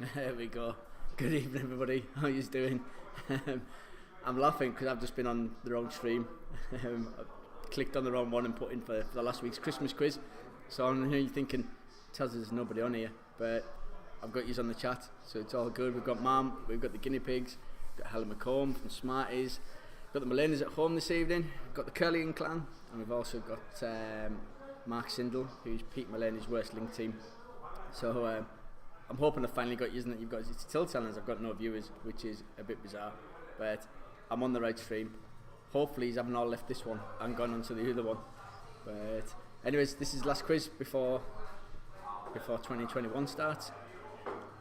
There we go. Good evening, everybody. How you doing? I'm laughing because I've just been on the wrong stream. I clicked on the wrong one and put in for the last week's Christmas quiz. So I'm here thinking, tells us there's nobody on here, but I've got yous on the chat, so it's all good. We've got Mum, we've got the guinea pigs, we've got Helen McComb from Smarties, we've got the Mullanes at home this evening, we've got the Curlian clan, and we've also got Mark Sindel, who's Pete Mullaney's worst link team. So I'm hoping I finally got using that you've got. It's still telling us I've got no viewers, which is a bit bizarre, but I'm on the right stream. Hopefully he's haven't all left this one and gone on to the other one. But anyways, this is the last quiz before 2021 starts.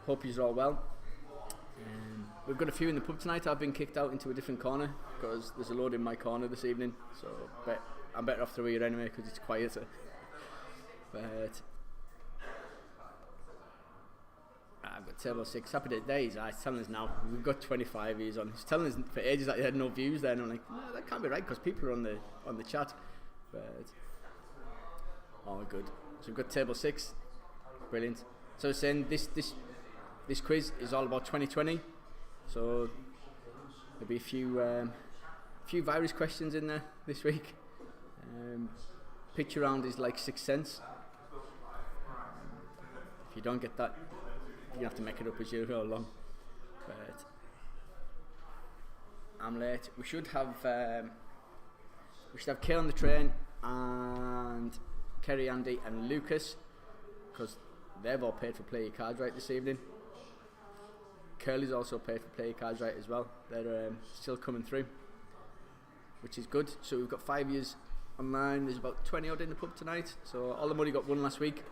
Hope you're all well. We've got a few in the pub tonight. I've been kicked out into a different corner because there's a load in my corner this evening, so I'm better off through here anyway because it's quieter. But I've got table 6. Happy days. It's telling us now. We've got 25 years on. It's telling us for ages that they had no views there, and I'm like, no, that can't be right because people are on the chat. But all good. So we've got table 6. Brilliant. So saying this quiz is all about 2020. So there'll be a few virus questions in there this week. Picture round is like Sixth Sense. If you don't get that, you have to make it up as you go along. But I'm late. We should have Kay on the train and Kerry, Andy, and Lucas, because they've all paid for Play Your Cards Right this evening. Curly's also paid for Play Your Cards Right as well. They're still coming through, which is good. So we've got 5 years online. There's about 20 odd in the pub tonight. So all the money got won last week.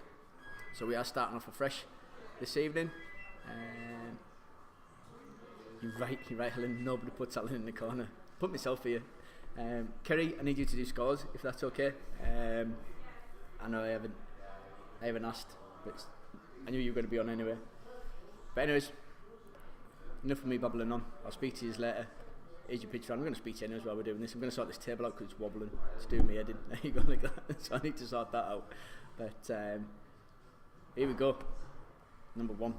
So we are starting off afresh this evening. You're right, Helen. Nobody puts Helen in the corner. Put myself here. Kerry, I need you to do scores if that's okay. I know I haven't asked, but I knew you were going to be on anyway. But anyways, enough of me babbling on. I'll speak to you later. Here's your picture. I'm going to speak to you anyway while we're doing this. I'm going to sort this table out because it's wobbling. It's doing me head in. There you go, like that. So I need to sort that out. But here we go. Number 1.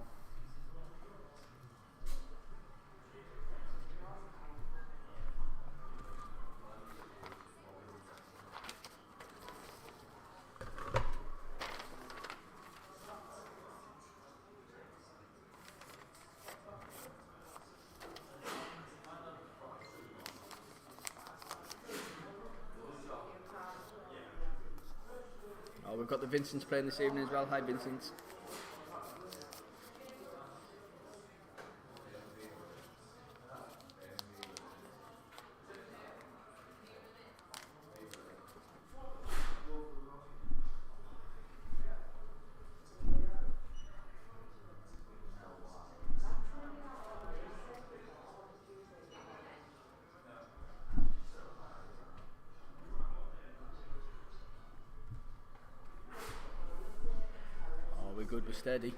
We've got the Vincents playing this evening as well. Hi, Vincents. Good, we're steady.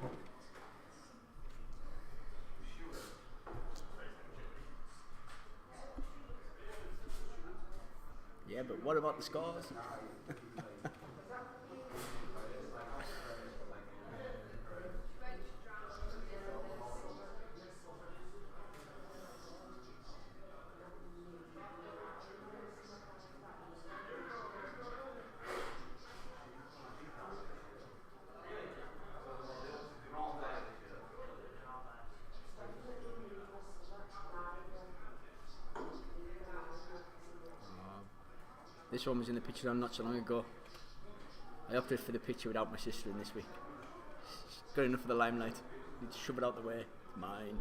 Yeah, but what about the scores? This one was in the picture on not so long ago. I opted for the picture without my sister in this week. She's got enough of the limelight. Need to shove it out the way. It's mine.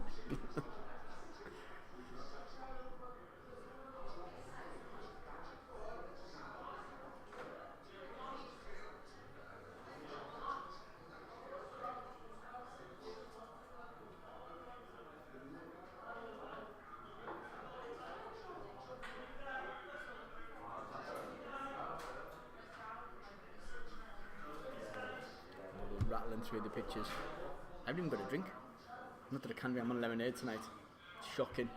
Rattling through the pictures. I haven't even got a drink. Not that I can be. I'm on lemonade tonight. It's shocking.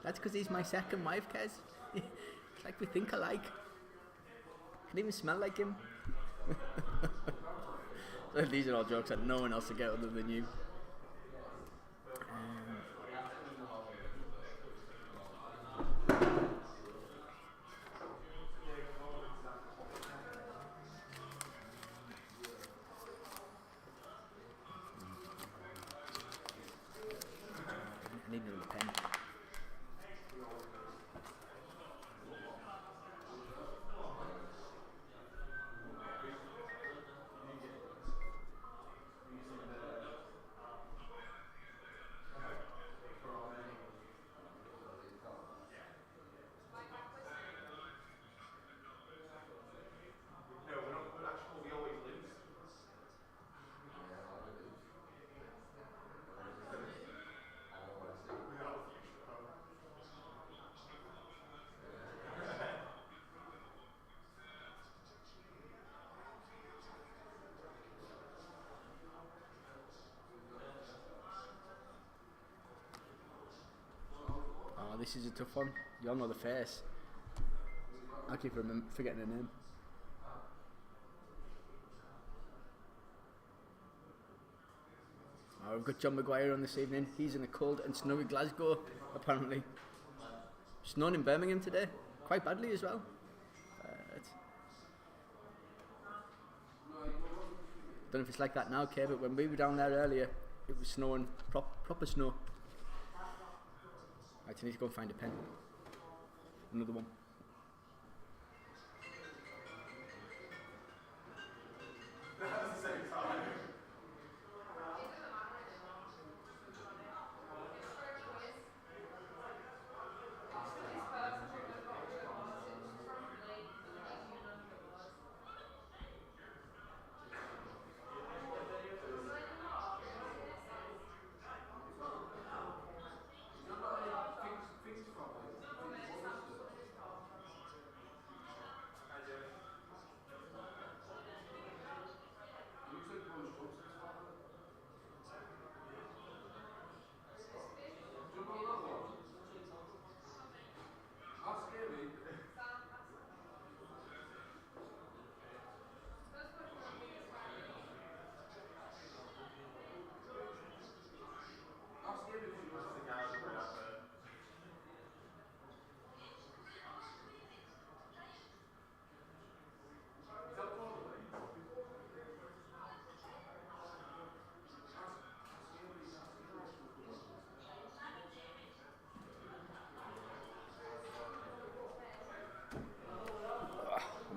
That's because he's my second wife, Kez. It's like we think alike. can even smell like him. These are all jokes that no one else will get other than you. I need another pen. Oh, this is a tough one. You all know the face. I keep forgetting the name. Oh, we've got John Maguire on this evening. He's in a cold and snowy Glasgow, apparently. Snowing in Birmingham today, quite badly as well. Don't know if it's like that now, Kay, but when we were down there earlier, it was snowing, proper snow. Right, I need to go and find a pen. Another one.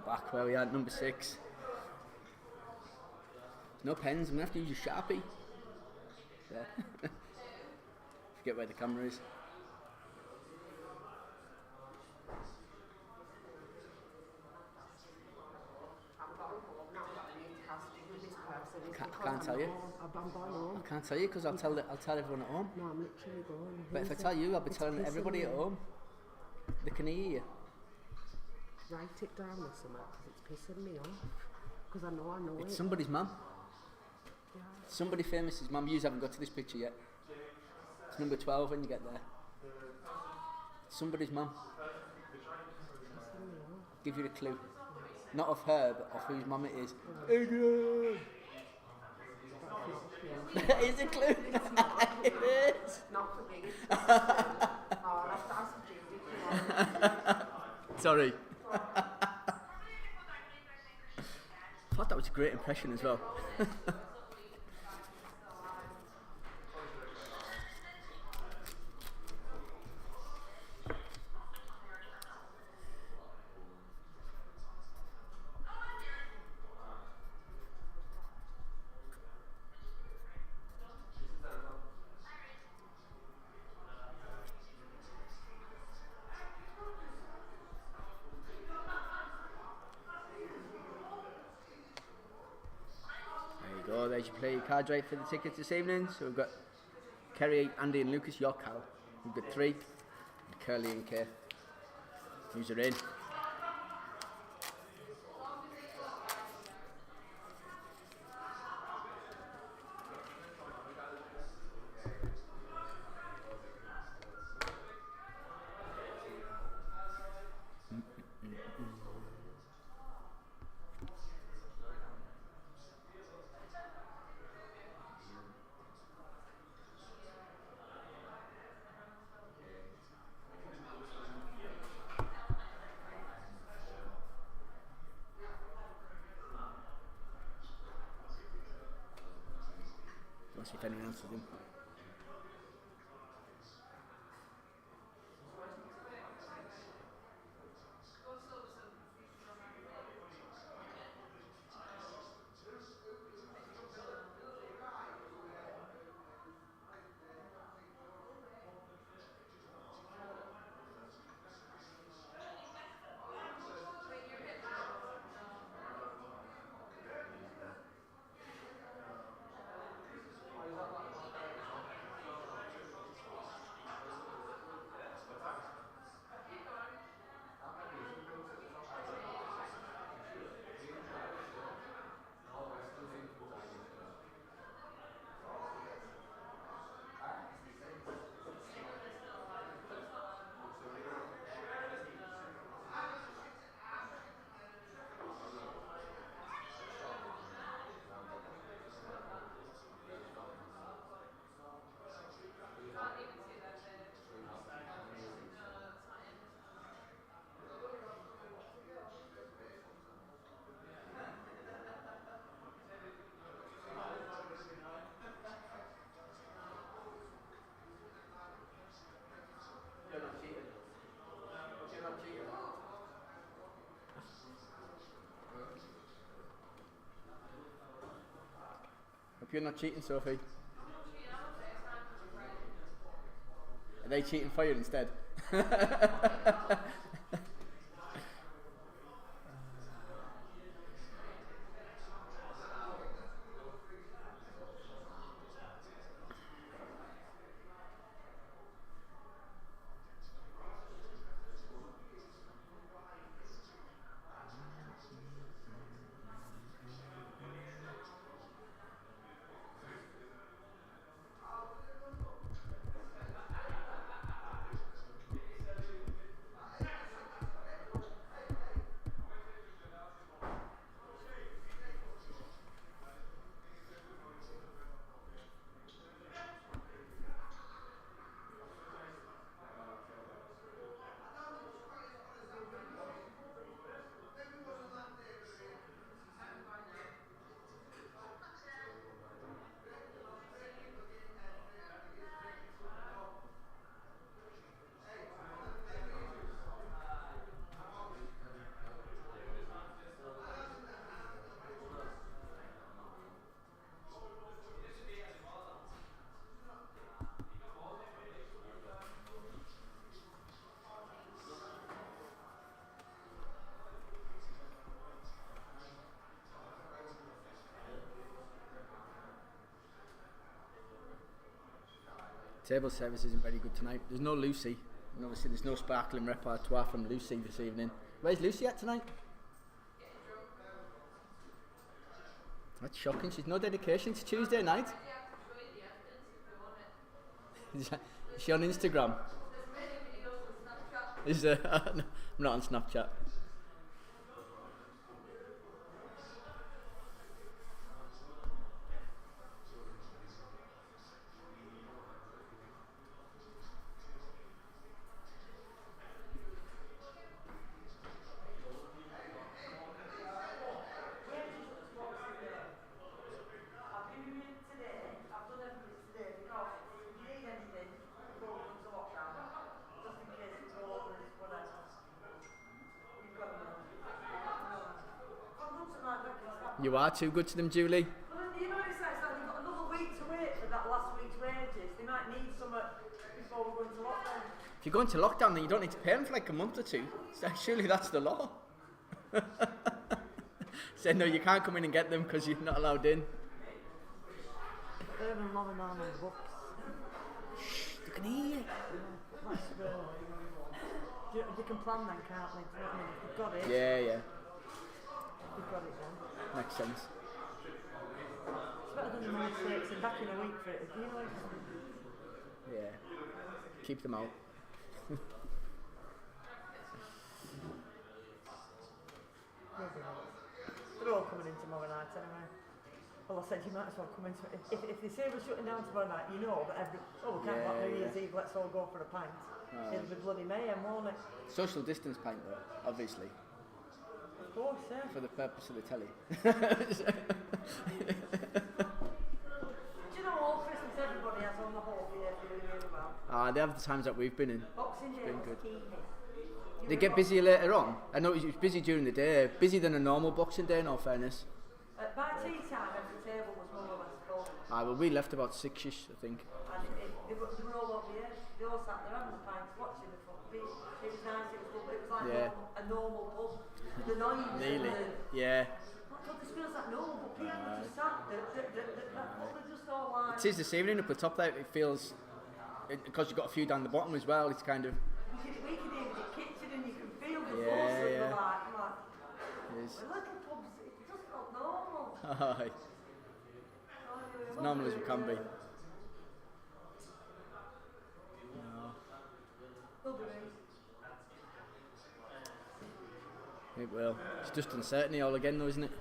Back where we are at number 6. No pens, I'm going to have to use a Sharpie. Yeah. Forget where the camera is. I can't tell you. I can't tell you because I'll tell everyone at home. No, I'm literally going. But if I tell you, I'll be telling everybody at home. They can hear you. Write it down or something because it's pissing me off. Because I know It's it. somebody's mum. Yeah. Somebody famous's mum. You haven't got to this picture yet. It's number 12 when you get there. It's somebody's mum. Give you a clue. Not of her, but of whose mum it is. Adrian! Is it a clue? It is. Not for me. Oh, that's Judy. Sorry. I thought that was a great impression as well. There's your play your cards right for the tickets this evening. So we've got Kerry, Andy and Lucas, your Cal. We've got 3, and Curly and Kay. Who's are in? see if anyone else is in. Hope you're not cheating, Sophie. Are they cheating for you instead? Table service isn't very good tonight. There's no Lucy, and obviously there's no sparkling repertoire from Lucy this evening. Where's Lucy at tonight? That's shocking. She's no dedication. It's Tuesday night. Is she on Instagram? I'm not on Snapchat. You are too good to them, Julie. Well, you know, it's like they've got another week to wait for that last week's wages. They might need some before we go into lockdown. If you go into lockdown, then you don't need to pay them for like a month or two. So surely that's the law. Said no, you can't come in and get them because you're not allowed in. Urban Law and Normal books. Shh, they can hear you. You can plan then, can't they? You know what I mean? If you've got it. Yeah. You've got it then. Makes sense. It's better than the money takes and back in a week for it. You know, Yeah. Keep them out. they're all coming in tomorrow night anyway. Well, I said you might as well come in. If they say we're shutting down tomorrow night, you know that we can't go New Year's Eve, let's all go for a pint. It'll be bloody mayhem, won't it? Social distance pint though, obviously. Of course, yeah. For the purpose of the telly. Do you know what? They have the times that we've been in. Boxing Day been was good. key. They get busy later on. I know it was busy during the day, busier than a normal Boxing Day in all fairness. By tea time, every table was more or less full. Well, we left about 6ish, I think. And they were all over here. They all sat there having the pints, watching the football. It was nice, it was lovely. It was like Yeah. a normal pub. The noise. Nearly. And Yeah. God, this feels like normal, but people just sat there. They're just all like... It is this evening up the top there. It feels, because you've got a few down the bottom as well. It's kind of. We could hear the kitchen and you can feel the Yeah, buzz and yeah. you're like, It is. we're little pubs, it just felt normal. Aye. As normal as we can be. It will. It's just uncertainty all again, though, isn't it?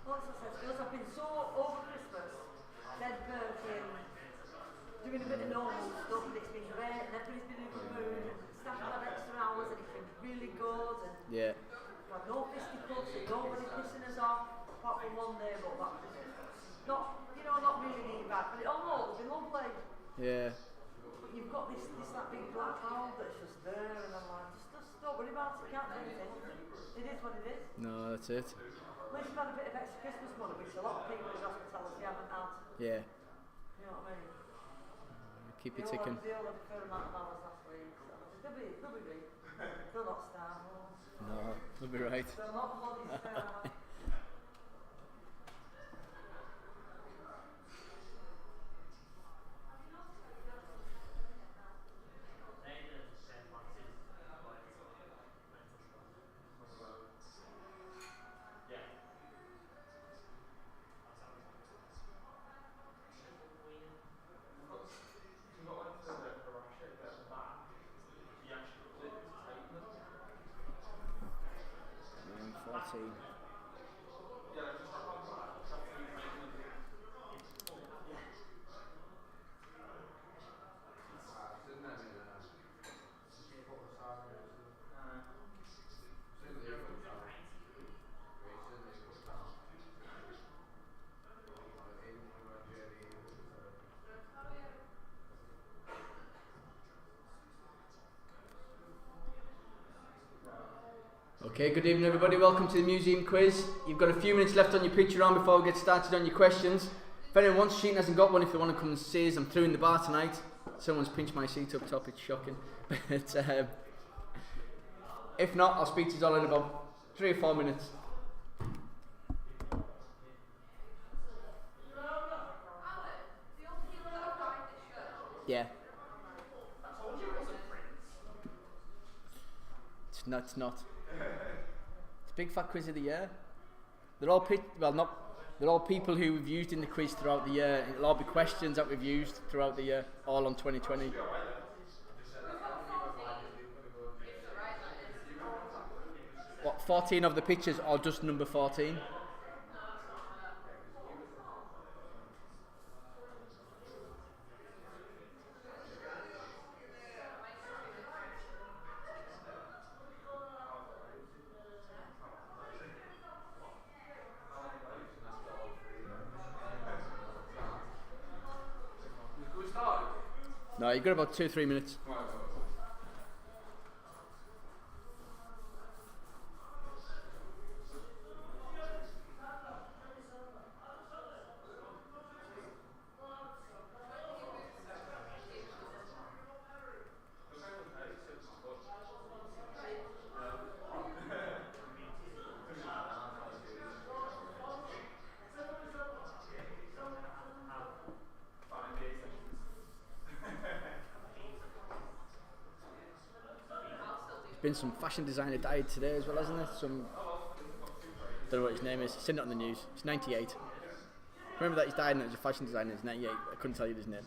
Well, as I said, because I've been so over Christmas, dead working, doing a bit of normal stuff, and it's been great, and everybody's been in a good mood, and staff have had extra hours, and it's been really good, and Yeah. we've had no fisticuffs, and nobody pissing us off, apart from one day, but that was not, not really needed bad, but it all it's been lovely. Yeah. But you've got that big black hole that's just there, and I'm like, just don't worry about it, can't do anything. It is what it is. No, that's it. At least you've had a bit of extra Christmas money, which a lot of people in hospitality haven't had. Yeah. You know what I mean? Keep it ticking. They all had a fair amount of hours last week, so they'll be great. They'll not starve. No, you'll be right. They'll not bloody starve. Okay, good evening everybody, welcome to the museum quiz. You've got a few minutes left on your picture round before we get started on your questions. If anyone wants a sheet and hasn't got one, if they want to come and see us, I'm through in the bar tonight. Someone's pinched my seat up top, it's shocking. But if not, I'll speak to you all in about 3 or 4 minutes. Yeah. It's not. It's Big Fat Quiz of the Year. They're all they're all people who we've used in the quiz throughout the year. It'll all be questions that we've used throughout the year, all on 2020. What, 14 of the pictures or just number 14? No, you've got about 2-3 minutes. Been some fashion designer died today as well, hasn't there? Some, don't know what his name is. Seen it on the news. It's 98. Remember that he's died and it was a fashion designer. It's 98. I couldn't tell you his name.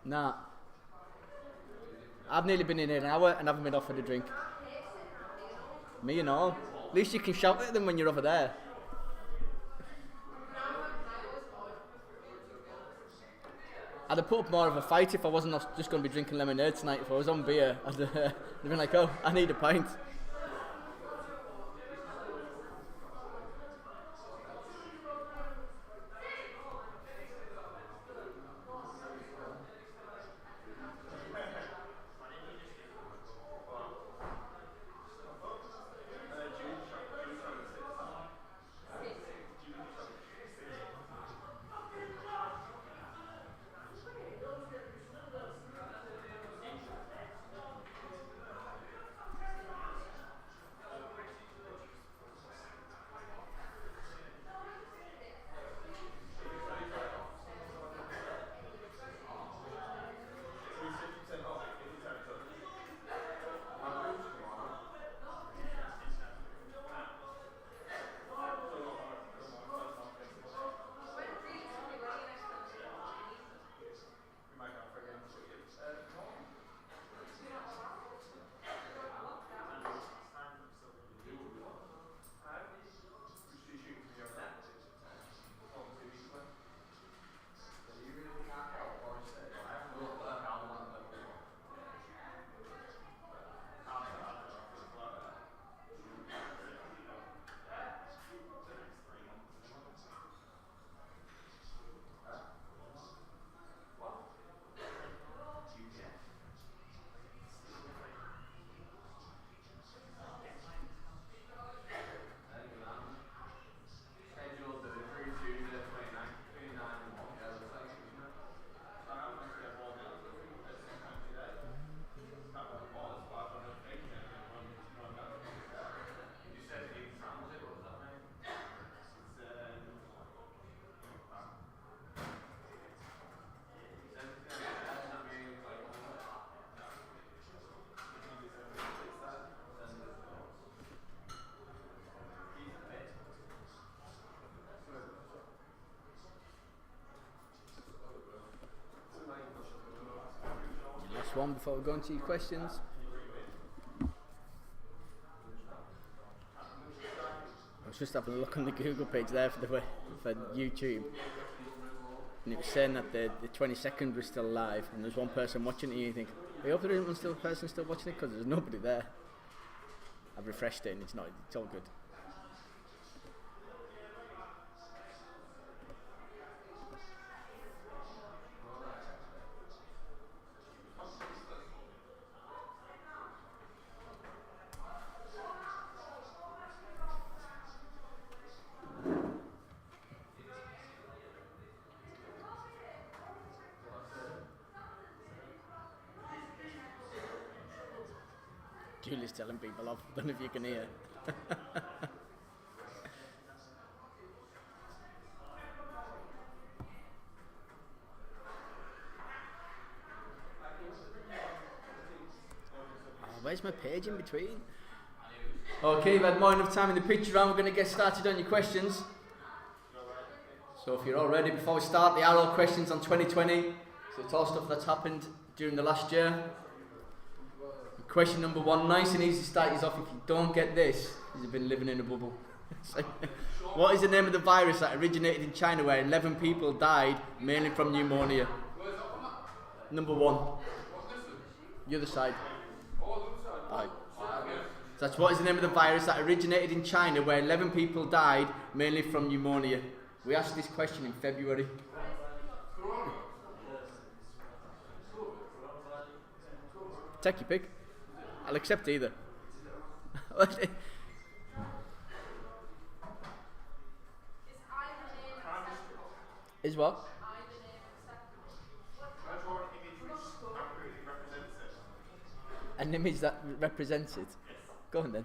Nah, I've nearly been in here an hour and haven't been offered a drink. Me and all. At least you can shout at them when you're over there. I'd have put up more of a fight if I wasn't just going to be drinking lemonade tonight. If I was on beer, I'd have been like, oh, I need a pint. One before we go on to your questions. I was just having a look on the Google page there for YouTube, and it was saying that the 22nd was still live, and there's one person watching it. And you think, I hope there isn't one person still watching it, because there's nobody there. I've refreshed it, and it's not. It's all good. Julie's telling people off. I don't know if you can hear. Where's my page in between? Okay, you've had more enough time in the picture round. We're going to get started on your questions. So if you're all ready, before we start, the RL questions on 2020. So it's all stuff that's happened during the last year. Question number one, nice and easy to start you off. If you don't get this, you've been living in a bubble. What is the name of the virus that originated in China where 11 people died, mainly from pneumonia? Number one. The other side. Right. So that's what is the name of the virus that originated in China where 11 people died, mainly from pneumonia? We asked this question in February. Take your pick. I'll accept either. Is what? An image that represents it. Go on then.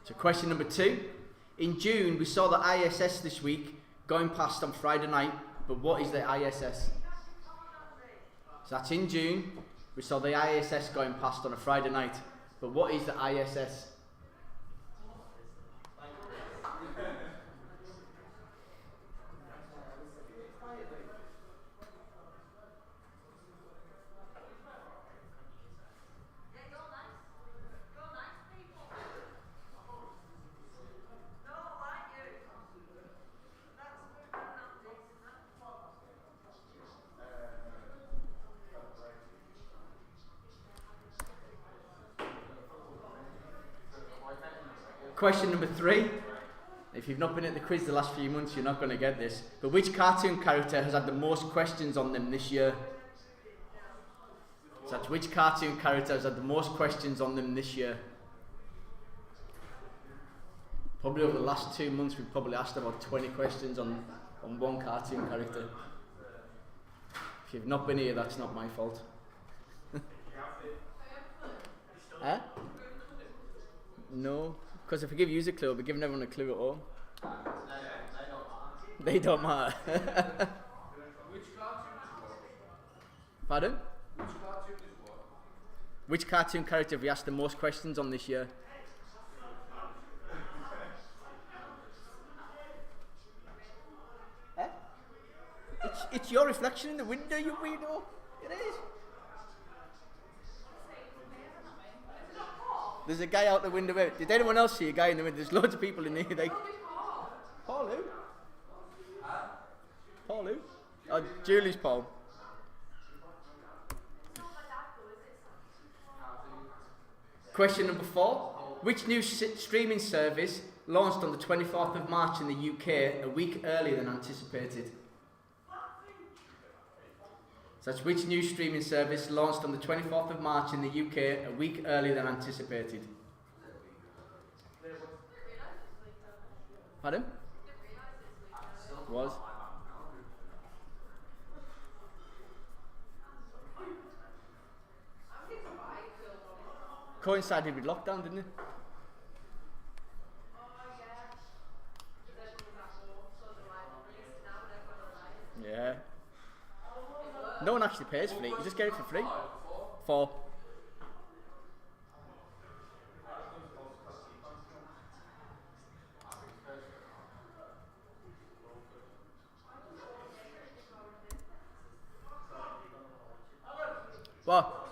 So question number 2. In June, we saw the ISS this week going past on Friday night, but what is the ISS? So that's in June, we saw the ISS going past on a Friday night, but what is the ISS? Question number 3. If you've not been at the quiz the last few months, you're not going to get this. But which cartoon character has had the most questions on them this year? So that's which cartoon character has had the most questions on them this year? Probably over the last 2 months, we've probably asked about 20 questions on one cartoon character. If you've not been here, that's not my fault. Huh? No, because if I give you a clue, I'll be giving everyone a clue at all. They don't matter. Pardon? Which cartoon character have we asked the most questions on this year? It's your reflection in the window, you weirdo. It is. There's a guy out the window. Did anyone else see a guy in the window? There's loads of people in here. Paul who? Paul who? Oh, Julie's Paul. Question number 4. Which new streaming service launched on the 24th of March in the UK a week earlier than anticipated? So that's which new streaming service launched on the 24th of March in the UK a week earlier than anticipated? Pardon? Was? Coincided with lockdown, didn't it? Yeah. No one actually pays for it, you just get it for free. 4. What?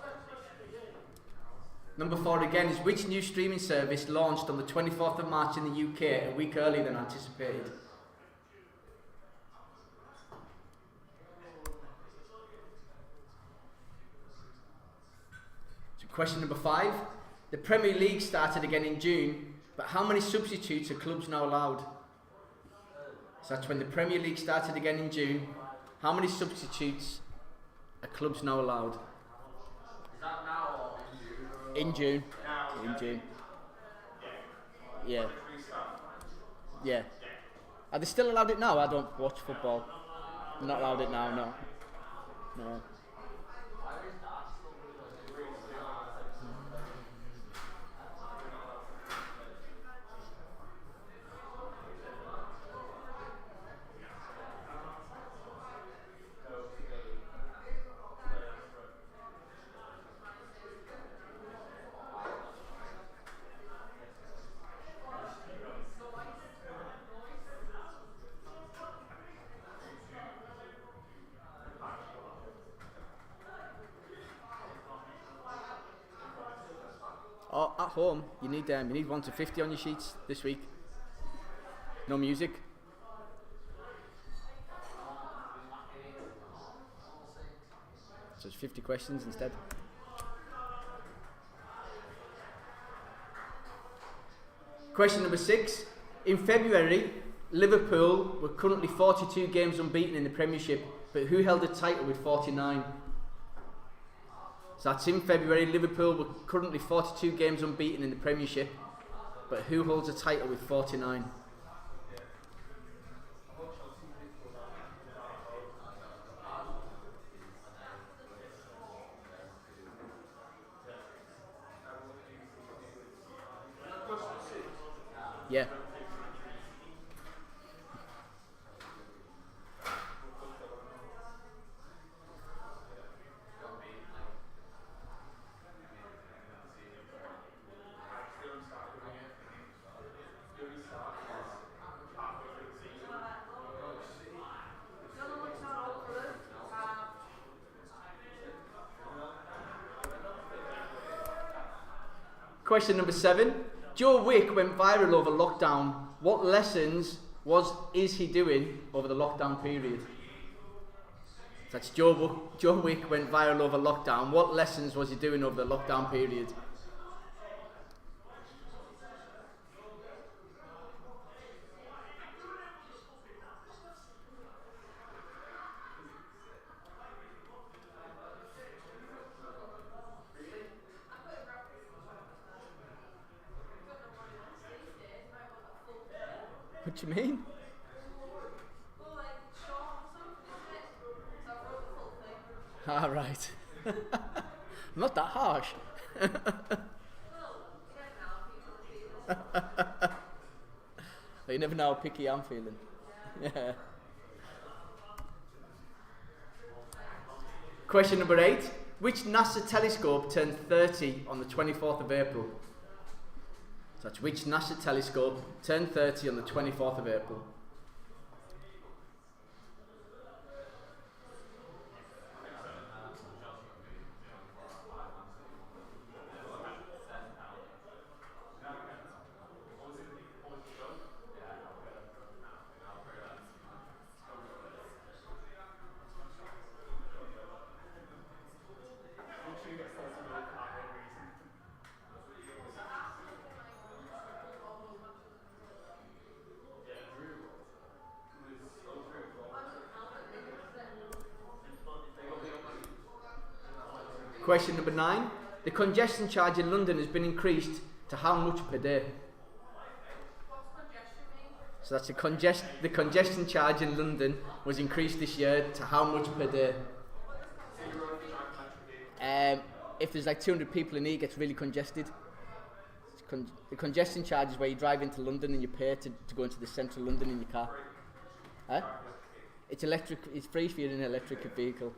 Number 4 again is which new streaming service launched on the 24th of March in the UK a week earlier than anticipated? Question number 5. The Premier League started again in June, but how many substitutes are clubs now allowed? So that's when the Premier League started again in June. How many substitutes are clubs now allowed? Is that now or in June? In June. Yeah. Yeah. Are they still allowed it now? I don't watch football. They're not allowed it now, no. No. Oh, at home, you need 1 to 50 on your sheets this week. No music. So it's 50 questions instead. Question number 6. In February, Liverpool were currently 42 games unbeaten in the Premiership, but who held the title with 49? So that's in February. Liverpool were currently 42 games unbeaten in the Premiership, but who holds the title with 49? Yeah. Question number 7. Joe Wick went viral over lockdown. What lessons is he doing over the lockdown period? So that's Joe Wick went viral over lockdown. What lessons was he doing over the lockdown period? What do you mean? Ah, right. Not that harsh. But you never know how picky I'm feeling. Yeah. Question number 8. Which NASA telescope turned 30 on the 24th of April? So that's which NASA telescope turned 30 on the 24th of April? Question number 9. The congestion charge in London has been increased to how much per day? So that's the congestion charge in London was increased this year to how much per day? If there's like 200 people in here, it gets really congested. The congestion charge is where you drive into London and you pay to go into the central London in your car. Huh? It's electric. It's free for you in an electric vehicle.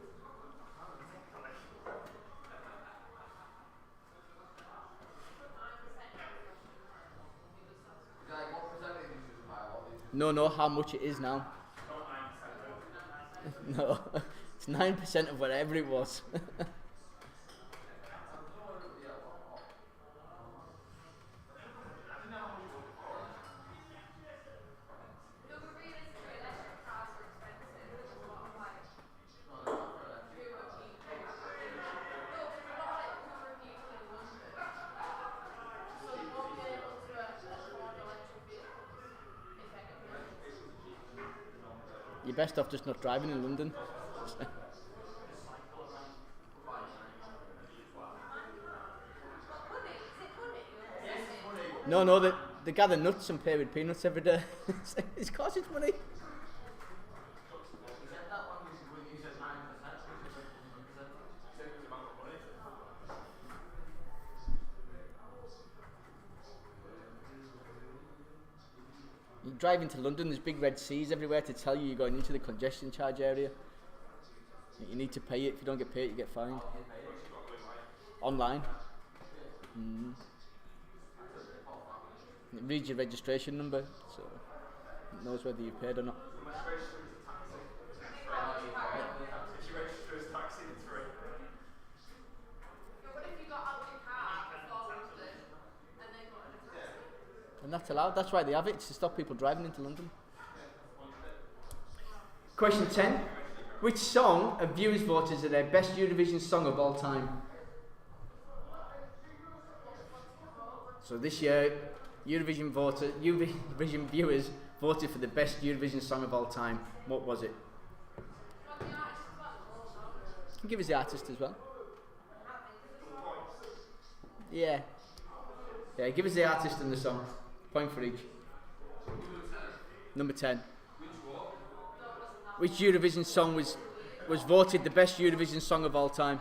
No, how much it is now. No, it's 9% of whatever it was. You're best off just not driving in London. No, they gather nuts and pay with peanuts every day. It's costing money. You drive into London, there's big red C's everywhere to tell you you're going into the congestion charge area. You need to pay it. If you don't get paid, you get fined. Online. It reads your registration number, so it knows whether you paid or not. And that's allowed. That's why they have it. It's to stop people driving into London. Question 10. Which song have viewers voted as their best Eurovision song of all time? So this year, Eurovision viewers voted for the best Eurovision song of all time. What was it? You can give us the artist as well. Yeah, give us the artist and the song. Point for each. Number 10. Which Eurovision song was voted the best Eurovision song of all time?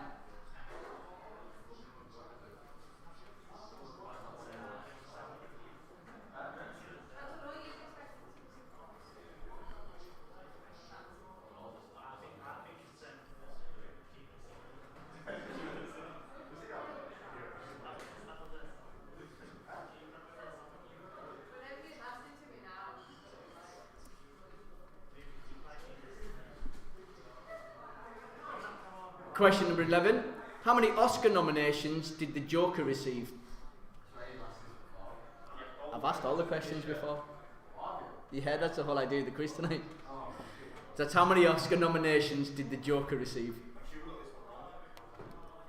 Question number 11. How many Oscar nominations did the Joker receive? I've asked all the questions before. Yeah, that's the whole idea of the quiz tonight. That's how many Oscar nominations did the Joker receive?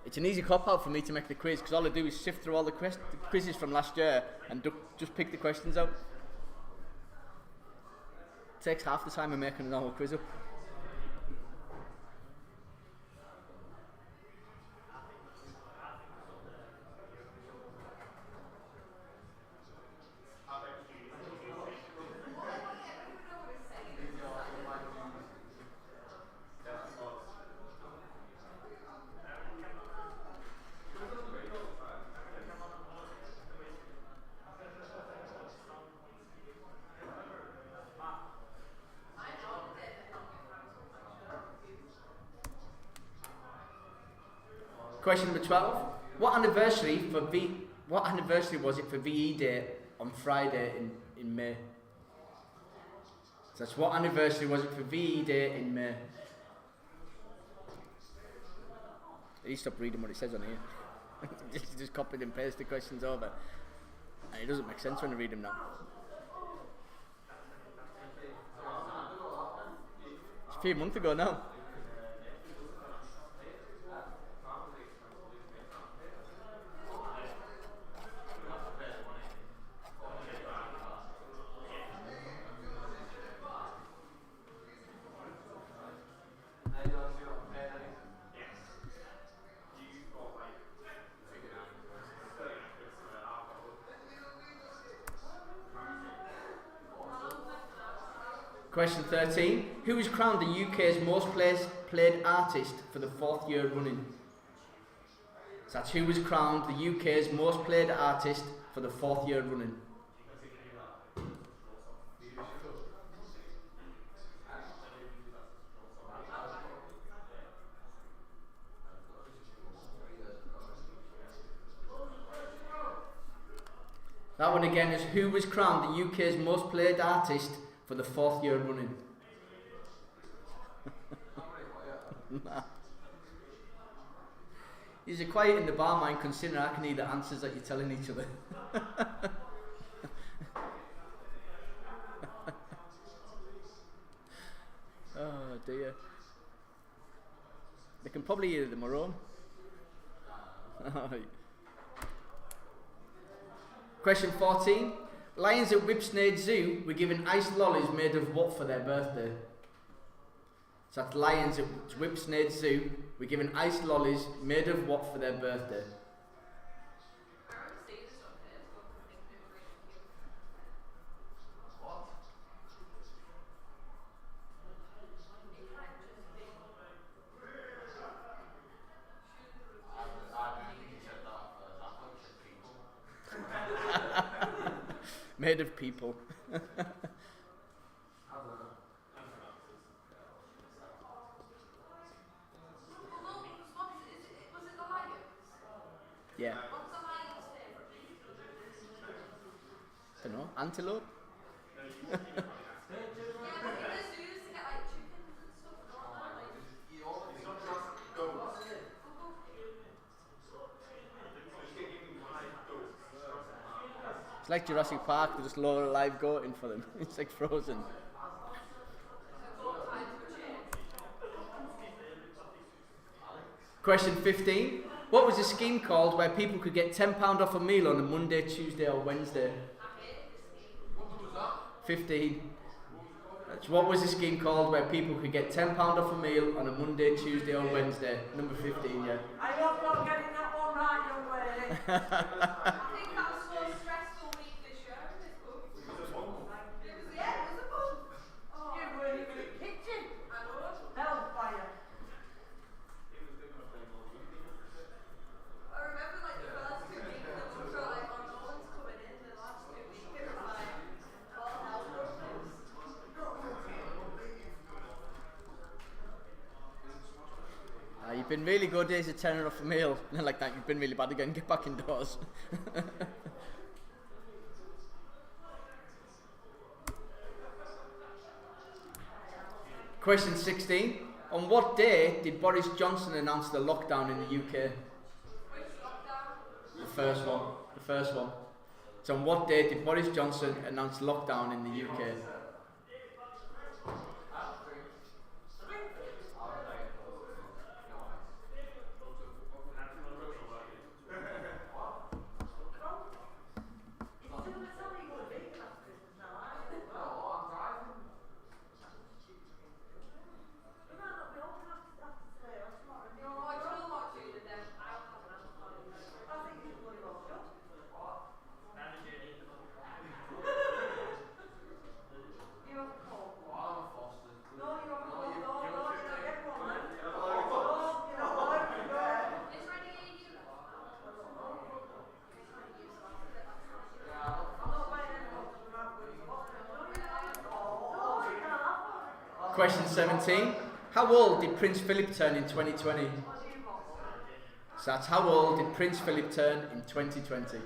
It's an easy cop-out for me to make the quiz, because all I do is sift through all the quizzes from last year and just pick the questions out. It takes half the time of making a normal quiz up. Question number 12. What anniversary was it for VE Day on Friday in May? So that's what anniversary was it for VE Day in May? I need to stop reading what it says on here. just copy and paste the questions over. And it doesn't make sense when I read them now. It's a few months ago now. Question 13. Who was crowned the UK's most played artist for the 4th year running? So that's who was crowned the UK's most played artist for the 4th year running. That one again is who was crowned the UK's most played artist for the 4th year running. Nah. You're quiet in the bar, mind, considering I can hear the answers that you're telling each other. Oh dear. They can probably hear them at home. Question 14. Lions at Whipsnade Zoo were given iced lollies made of what for their birthday? So that's lions at Whipsnade Zoo were given iced lollies made of what for their birthday? Made of people. Yeah. I don't know. Antelope? It's like Jurassic Park, they just lower a live goat in for them. It's like Frozen. Question 15. What was the scheme called where people could get £10 off a meal on a Monday, Tuesday or Wednesday? 15. That's what was the scheme called where people could get £10 off a meal on a Monday, Tuesday or Wednesday? Number 15, yeah. I hope not getting that one right, young lady. I think that was so stressful week this year in this book. It was a book. Oh, You were in the kitchen. I know. Hellfire. I remember like the first 2 weeks of the book were like, oh, no one's coming in. The last 2 weeks it was like, all hell broke loose. You've been really good, there's a tenner off a meal. And like that, you've been really bad again, get back indoors. Question 16. On what day did Boris Johnson announce the lockdown in the UK? Which lockdown? The first one. The first one. So on what day did Boris Johnson announce lockdown in the UK? No, I don't know what to do with them. I'll have an answer. It's ready to use it. Question 17. How old did Prince Philip turn in 2020? So that's how old did Prince Philip turn in 2020?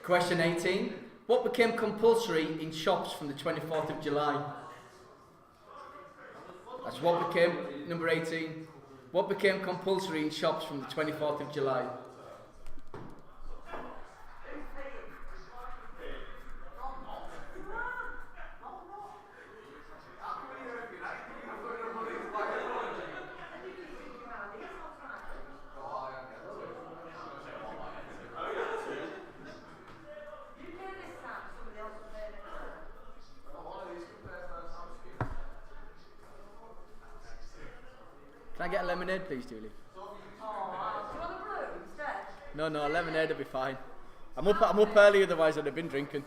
Question 18. What became compulsory in shops from the 24th of July? That's what became, number 18. What became compulsory in shops from the 24th of July? Can I get a lemonade, please, Julie? Do you want a brew instead? No, lemonade will be fine. I'm up early, otherwise I'd have been drinking.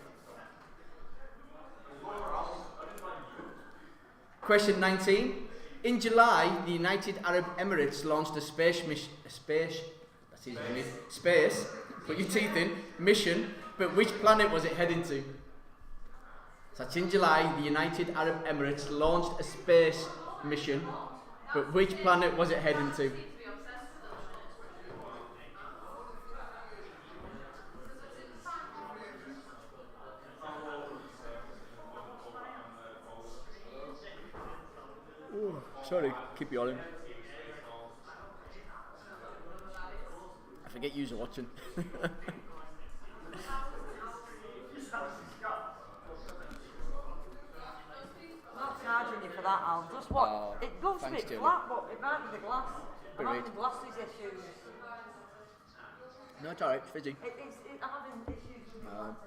Question 19. In July, the United Arab Emirates launched a put your teeth in, mission, but which planet was it heading to? So that's in July, the United Arab Emirates launched a space mission, but which planet was it heading to? Ooh, sorry, keep yawning. I forget you're watching. I'm not charging you for that, Al. Just what? Oh, it looks a thanks, bit Julie. flat, but it might be the glass. I'm Great. having glasses issues. No, it's alright, it's fizzy. I'm having issues with the glasses.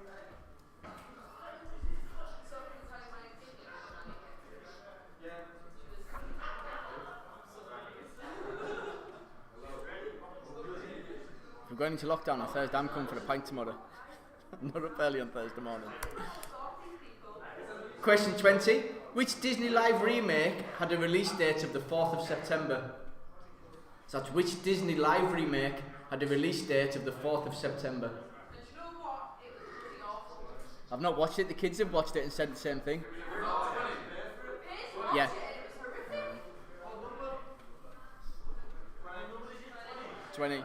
If we're going into lockdown on Thursday, I'm coming for a pint tomorrow. I'm not up early on Thursday morning. Question 20. Which Disney Live remake had a release date of the 4th of September? So that's which Disney Live remake had a release date of the 4th of September? I've not watched it, the kids have watched it and said the same thing. Yeah. 20.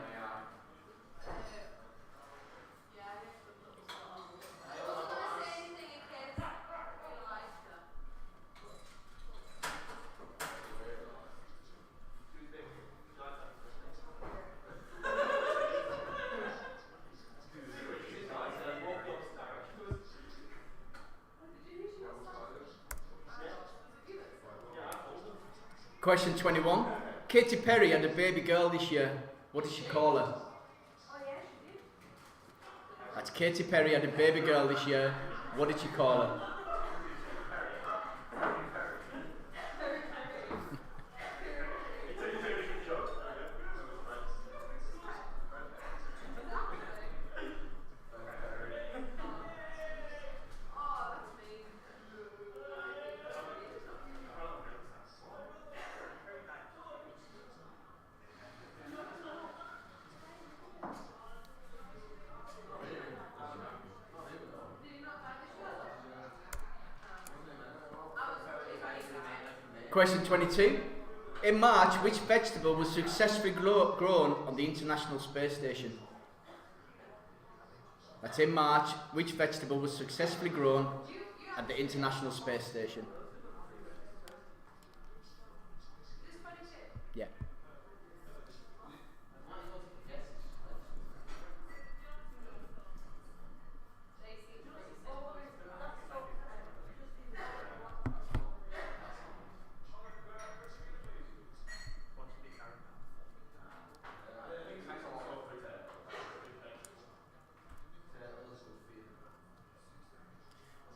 Question 21. Katy Perry had a baby girl this year. What did she call her? That's Katy Perry had a baby girl this year. What did she call her? Question 22. In March, which vegetable was successfully grown on the International Space Station? That's in March, which vegetable was successfully grown at the International Space Station? Yeah.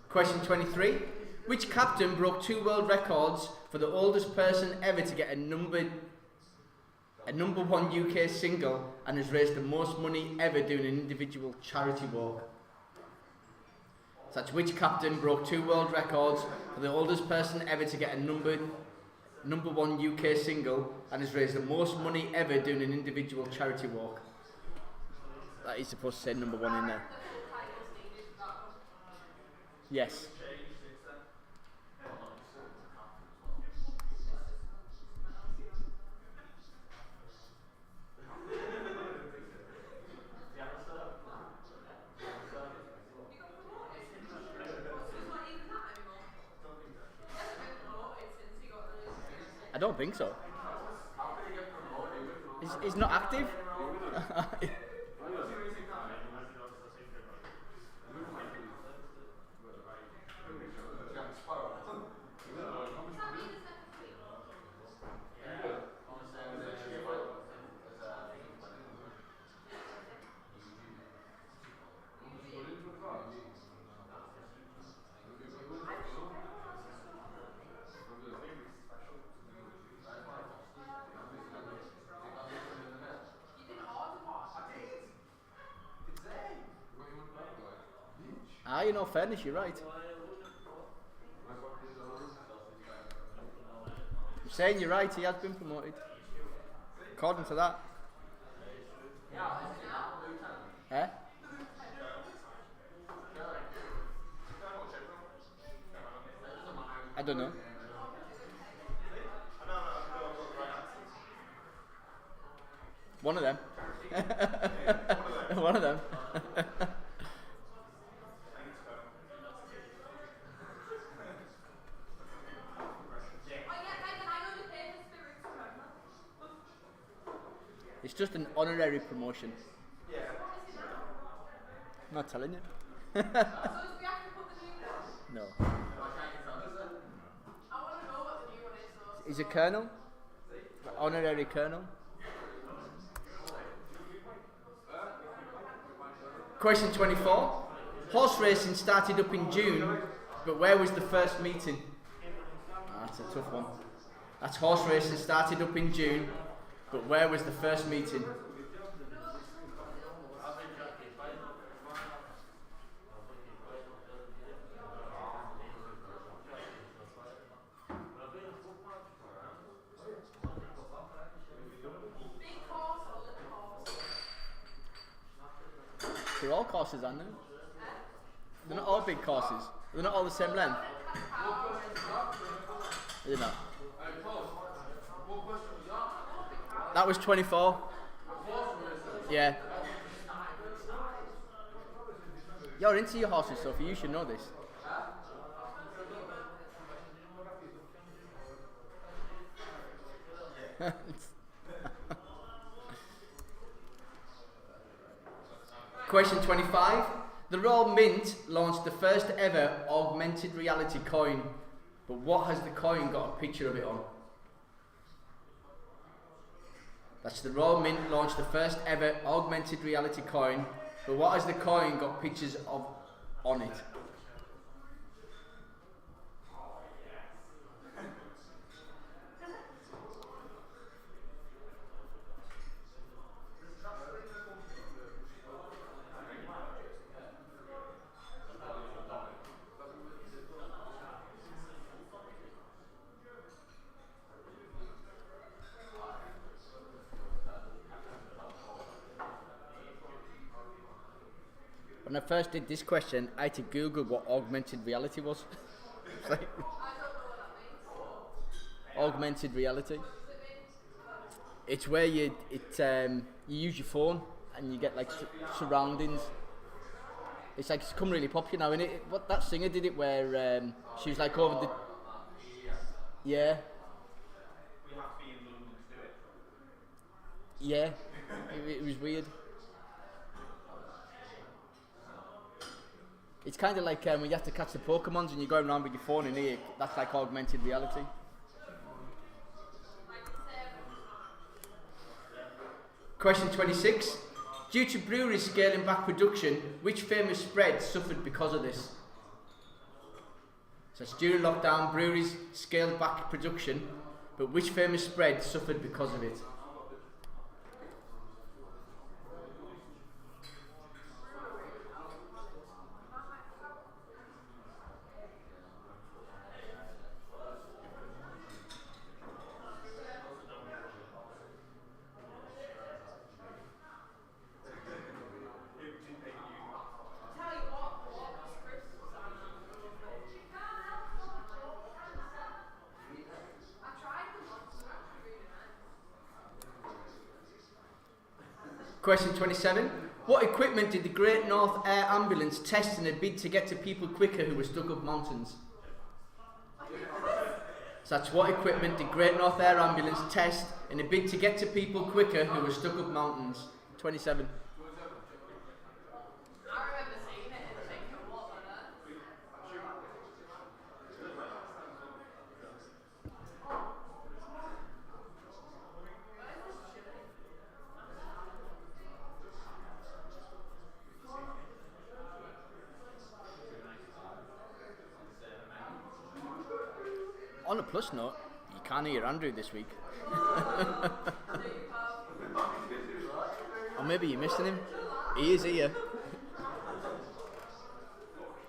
Question 23. Which captain broke 2 world records for the oldest person ever to get a number 1 UK single and has raised the most money ever doing an individual charity walk? So that's which captain broke 2 world records for the oldest person ever to get a number 1 UK single and has raised the most money ever doing an individual charity walk. That is supposed to say number 1 in there. Yes. I don't think so. He's not active. In all fairness, you're right. I'm saying you're right, he has been promoted. According to that. Eh? I don't know. One of them. One of them. It's just an honorary promotion. Yeah. I'm not telling you. So do we have to put the new one? No. I want to know what the new one is though. He's a colonel. Honorary colonel. Question 24. Horse racing started up in June, but where was the first meeting? That's a tough one. That's horse racing started up in June, but where was the first meeting? They're all courses, aren't they? They're not all big courses. They're not all the same length. They're not. That was 24. Yeah. You're into your horses, Sophie. You should know this. Question 25. The Royal Mint launched the first ever augmented reality coin, but what has the coin got a picture of it on? That's the Royal Mint launched the first ever augmented reality coin, but what has the coin got pictures of on it? When I first did this question, I had to Google what augmented reality was. It's like, augmented reality. It's where you use your phone and you get like surroundings. It's like it's become really popular now. And what that singer did it where she was like over the. Yeah. We have to be in London to do it. Yeah. It was weird. It's kind of like when you have to catch the Pokemons and you're going around with your phone in here. That's like augmented reality. Question 26. Due to breweries scaling back production, which famous spread suffered because of this? So it's during lockdown, breweries scaled back production, but which famous spread suffered because of it? Tell you what was Chris was on. I tried them once, they're actually really nice. Question 27. What equipment did the Great North Air Ambulance test in a bid to get to people quicker who were stuck up mountains? So that's what equipment did Great North Air Ambulance test in a bid to get to people quicker who were stuck up mountains? 27. I remember seeing it and thinking, what on earth? On a plus note, you can't hear Andrew this week. Or maybe you're missing him. He is here.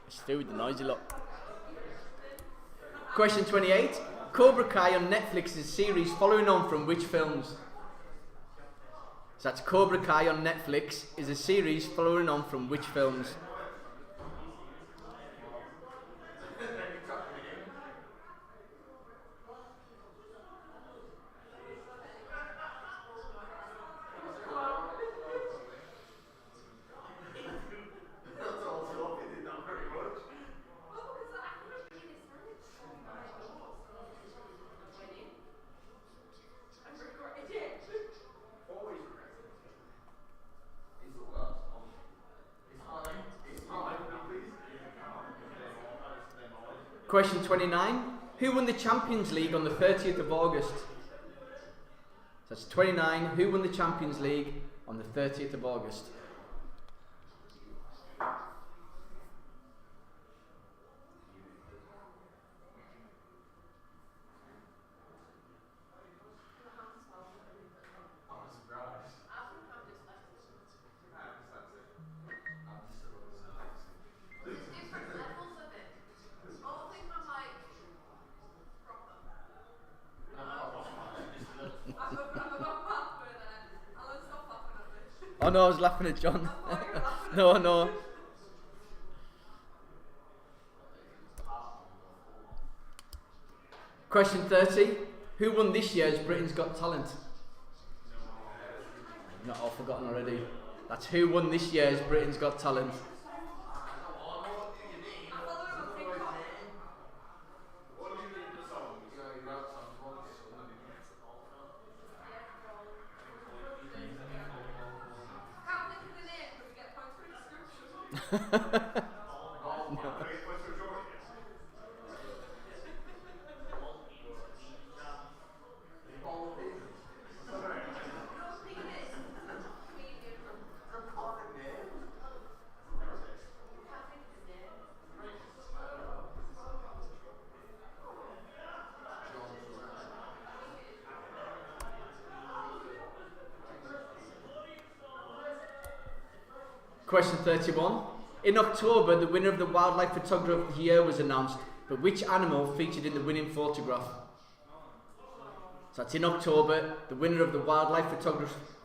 It's still with the noisy lot. Question 28. Cobra Kai on Netflix is a series following on from which films? So that's Cobra Kai on Netflix is a series following on from which films? Question 29. Who won the Champions League on the 30th of August? So that's 29. Who won the Champions League on the 30th of August? There's different levels of it. I don't think I'm like proper. I'm about halfway there. Alan, stop laughing at me. Oh no, I was laughing at John. I thought you were laughing. No. Question 30. Who won this year's Britain's Got Talent? Not all forgotten already. That's who won this year's Britain's Got Talent. I follow him on TikTok. Can't think of the name because we get points for description. Question 31. In October, the winner of the Wildlife Photographer of the Year was announced, but which animal featured in the winning photograph? So that's in October, the winner of the Wildlife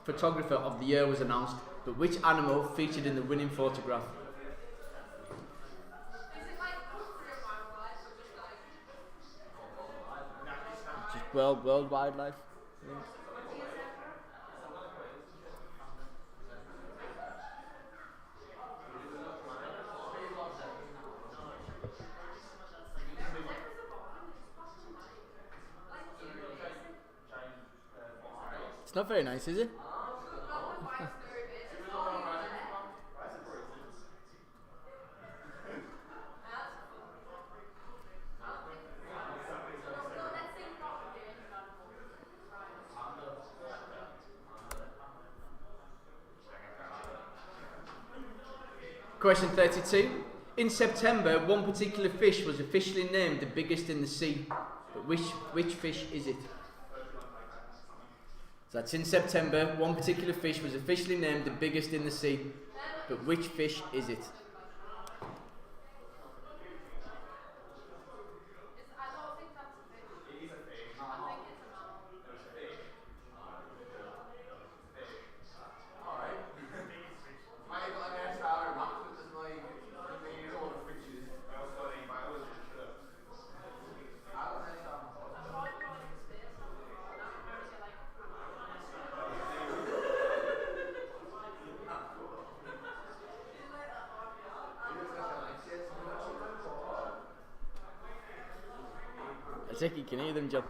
Photographer of the Year was announced, but which animal featured in the winning photograph? Is it like country of wildlife or just like Just world wildlife. I think. It's not very nice, is it? Question 32. In September, one particular fish was officially named the biggest in the sea. But which fish is it? So that's in September, one particular fish was officially named the biggest in the sea. But which fish is it? I think you can hear them, John.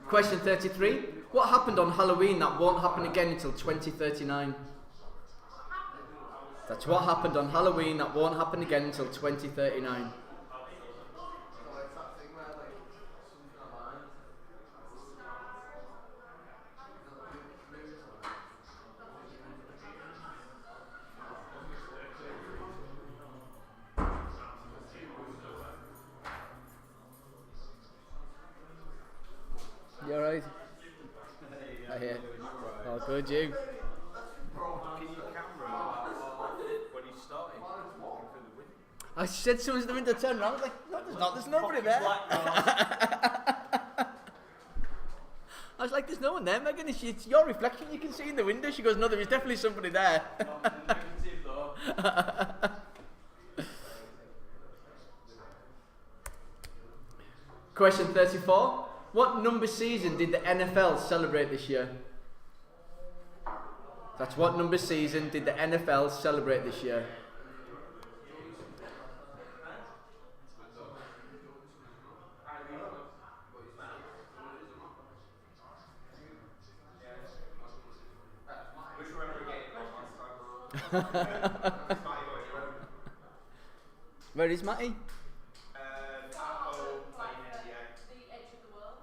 Question 33. What happened on Halloween that won't happen again until 2039? That's what happened on Halloween that won't happen again until 2039. You alright? I hear. Oh, good, you. Can you camera when he started walking through the window? I said someone's in the window, turn around. I was like, no, there's not. There's nobody there. I was like, there's no one there, Megan. It's your reflection you can see in the window. She goes, no, there is definitely somebody there. Negative though. Question 34. What number season did the NFL celebrate this year? That's what number season did the NFL celebrate this year? Which remember again last time? Where is Matty? At home playing NBA. The edge of the world.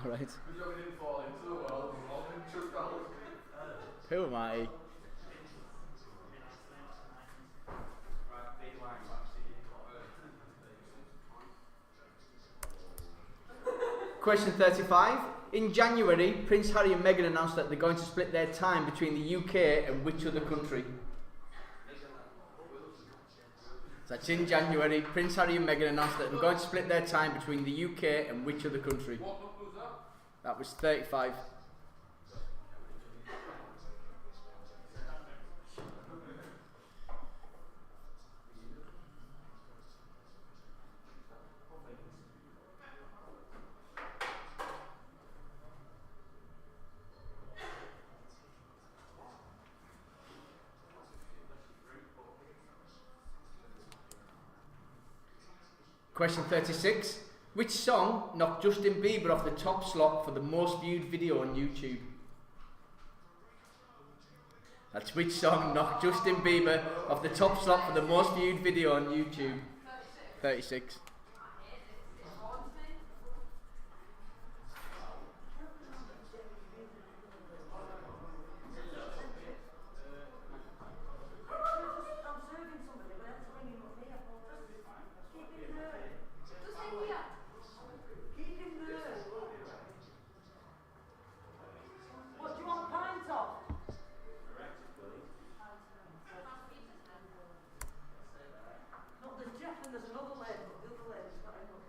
Alright. We didn't fall into the world, we all been chucked out. Who am I? Question 35. In January, Prince Harry and Meghan announced that they're going to split their time between the UK and which other country? So that's in January, Prince Harry and Meghan announced that they're going to split their time between the UK and which other country? What book was that? That was 35. Question 36. Which song knocked Justin Bieber off the top slot for the most viewed video on YouTube? That's which song knocked Justin Bieber off the top slot for the most viewed video on YouTube? 36. I'm serving somebody, but I have to bring him up here. Just keep him there. Keep him there. What do you want a pint of? No, there's Jeff and there's another lady, but the other lady's got enough.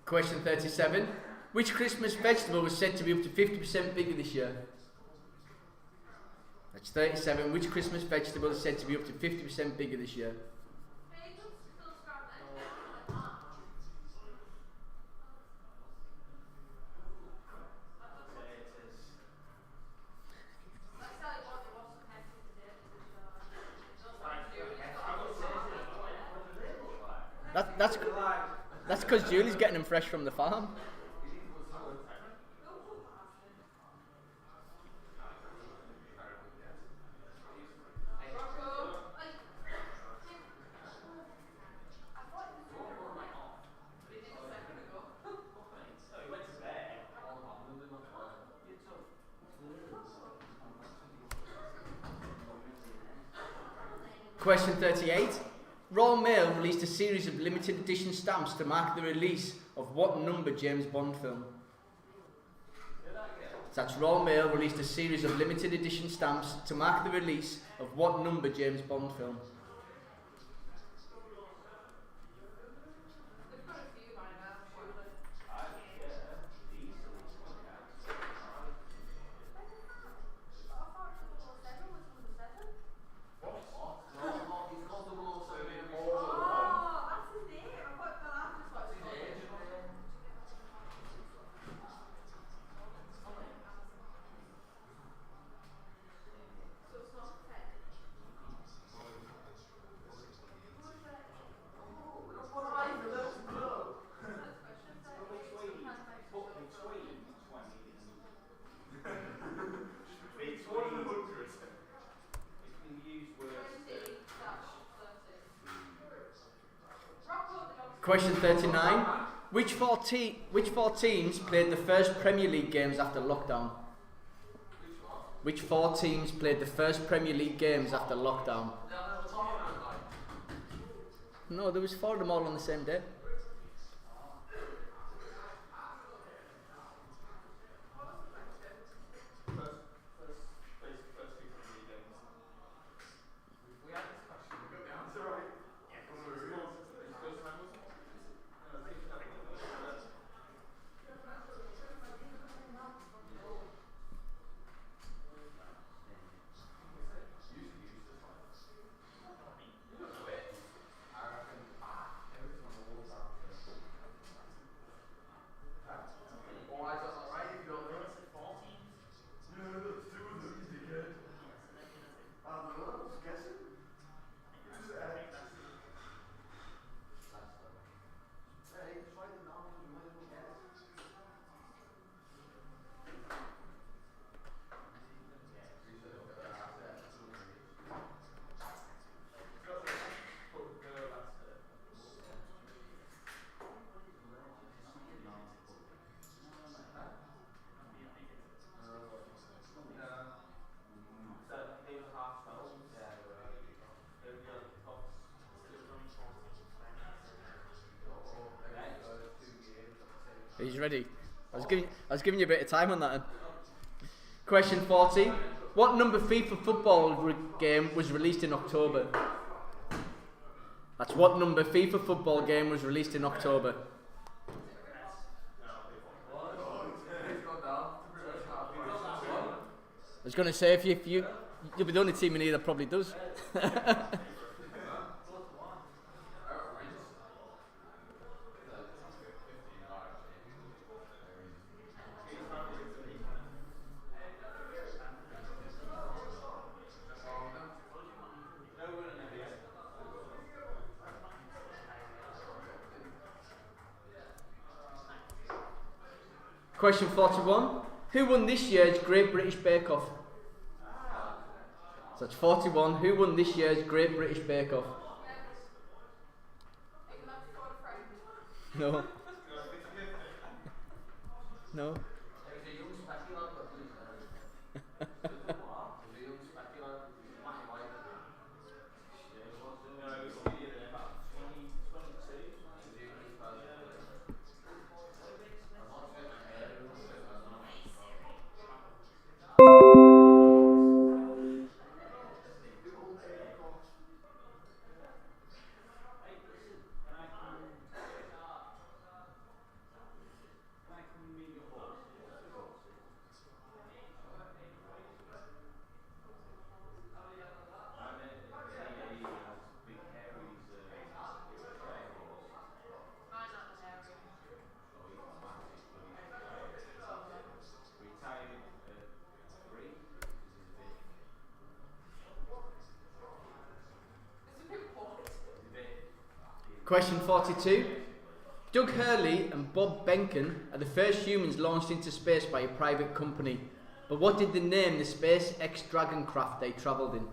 Question 37. Which Christmas vegetable was said to be up to 50% bigger this year? That's 37. Which Christmas vegetable is said to be up to 50% bigger this year? That's because Julie's getting them fresh from the farm. Question 38. Royal Mail released a series of limited edition stamps to mark the release of what number James Bond film? That's Royal Mail released a series of limited edition stamps to mark the release of what number James Bond film? They've got a few by now, surely. I thought 007 was number 7. Oh, that's his name. I thought the last was what his name. So it's not 10. Question 39. Which four teams played the first Premier League games after lockdown? Which four teams played the first Premier League games after lockdown? No, there was 4 of them all on the same day. He's ready. I was giving you a bit of time on that. Question 40. What number FIFA football game was released in October? That's what number FIFA football game was released in October. I was going to say you'll be the only team in here that probably does. Question 41. Who won this year's Great British Bake Off? So that's 41. Who won this year's Great British Bake Off? No. No. Question 42. Doug Hurley and Bob Behnken are the first humans launched into space by a private company. But what did they name the SpaceX Dragon craft they travelled in?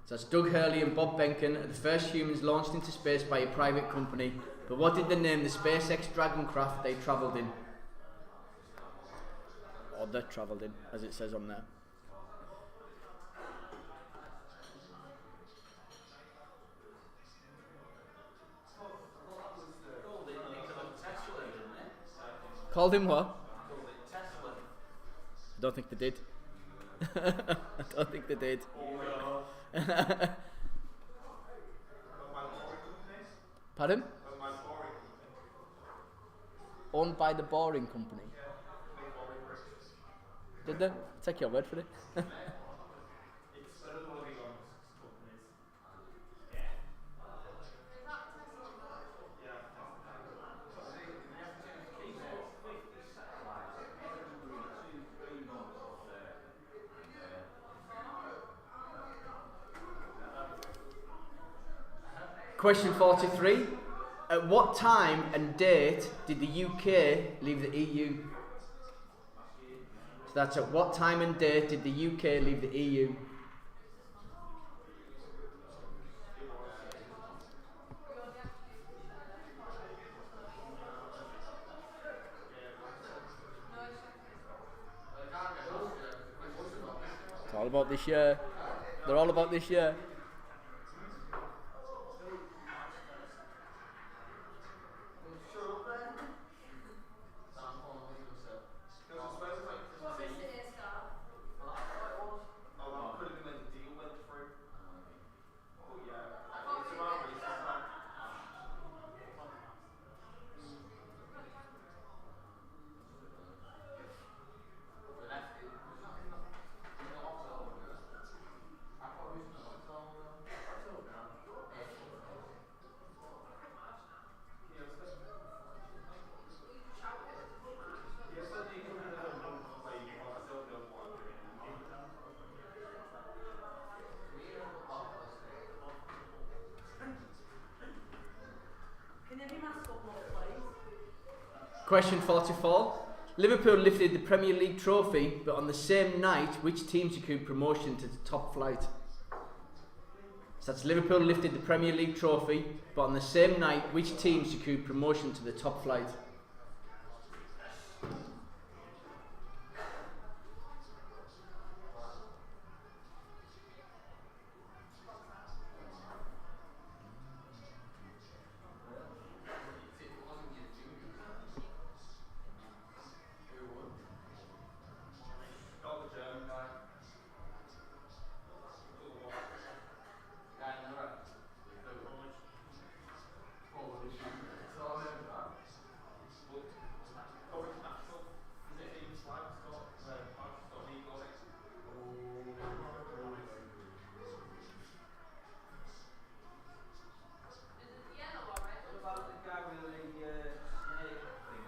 So that's Doug Hurley and Bob Behnken are the first humans launched into space by a private company. But what did they name the SpaceX Dragon craft they travelled in? Or they travelled in, as it says on there. Called him what? Called it Tesla. I don't think they did. I don't think they did. Pardon? Owned by the Boring Company. Did they? Take your word for it. Question 43. At what time and date did the UK leave the EU? So that's at what time and date did the UK leave the EU? It's all about this year. They're all about this year. Question 44. Liverpool lifted the Premier League trophy, but on the same night, which team secured promotion to the top flight? So that's Liverpool lifted the Premier League trophy, but on the same night, which team secured promotion to the top flight?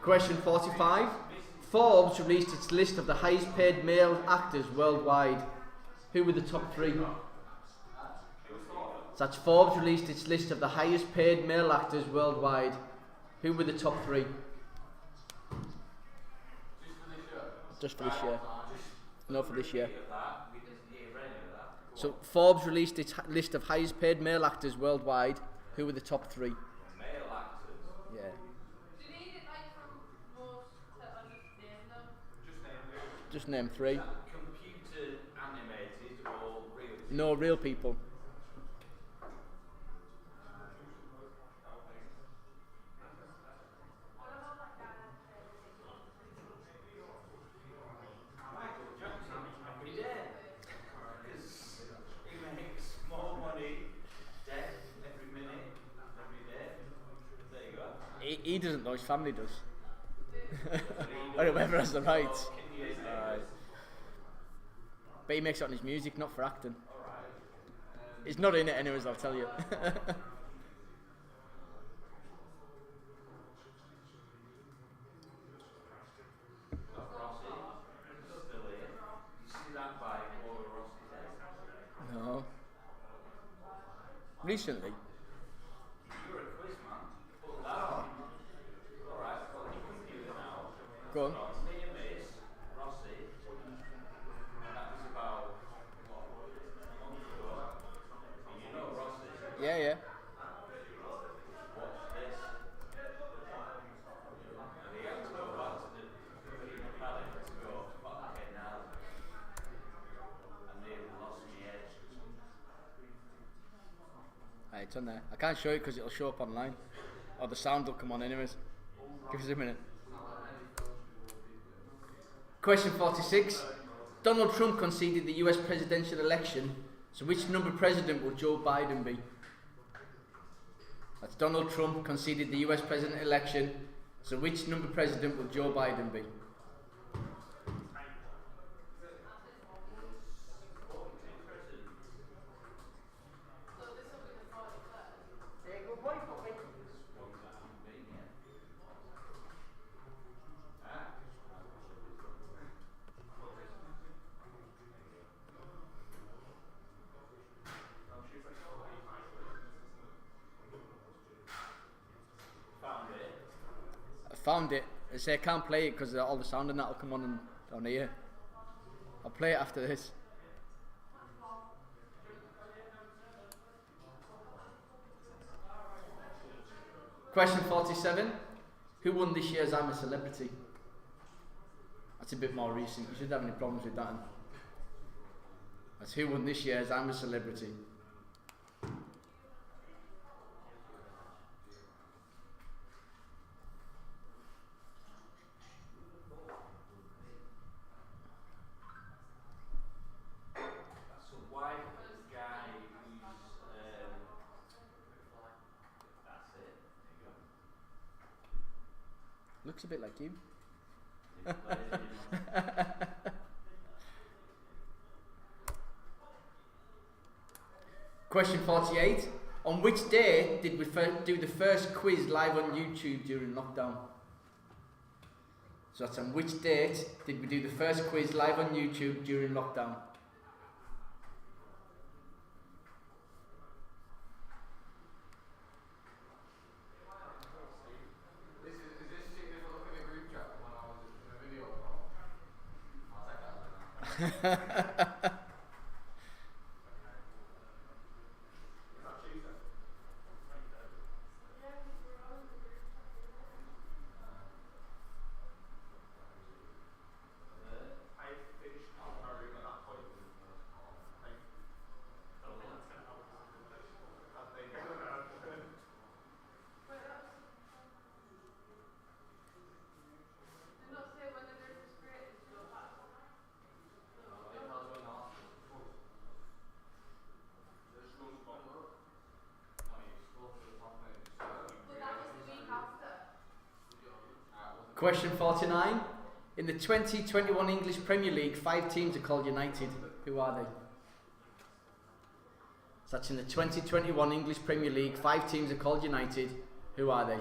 Question 45. Forbes released its list of the highest paid male actors worldwide. Who were the top three? So that's Forbes released its list of the highest paid male actors worldwide. Who were the top three? Just for this year. No, for this year. So Forbes released its list of highest paid male actors worldwide. Who were the top three? Male actors. Yeah. Do you need it like from most to name them? Just Just name name three. computer animated or real. No, real people. Michael Jackson every day. Because he makes more money dead every minute, every day. There you go. He doesn't know, his family does. Or whoever has the rights. But he makes it on his music, not for acting. He's not in it anyways, I'll tell you. Rossi, still here. You see that bike over Rossi's head? No. Recently. You're a quiz man. Put that on. Alright, well, your computer now. Go on. Near Miss, Rossi. That was about, what, a month ago. And you know Rossi. Yeah, yeah. What's this? And he had to go back to the paddock to go, fucking hell. I nearly lost my edge. Right, it's on there. I can't show it because it'll show up online. Or the sound will come on anyways. Give us a minute. Question 46. Donald Trump conceded the US presidential election, so which number president will Joe Biden be? That's Donald Trump conceded the US president election, so which number president will Joe Biden be? There you go, boy, puppy. I found it. I say I can't play it because all the sound and that will come on here. I'll play it after this. Question 47. Who won this year's I'm a Celebrity? That's a bit more recent. You shouldn't have any problems with that. That's who won this year's I'm a Celebrity. So why guy who's that's it. There Looks a bit like you. you go. Question 48. On which day did we do the first quiz live on YouTube during lockdown? So that's on which date did we do the first quiz live on YouTube during lockdown? Is this shit if I look in a group chat when I was in a video call? I'll take that. Is that Tuesday? I finished arguing at that point with the first call. I don't know, that's 10 hours. I think. Did not say when the group was created, so that's but that was the week after. Question 49. In the 2021 English Premier League, 5 teams are called United. Who are they? So that's in the 2021 English Premier League, 5 teams are called United. Who are they?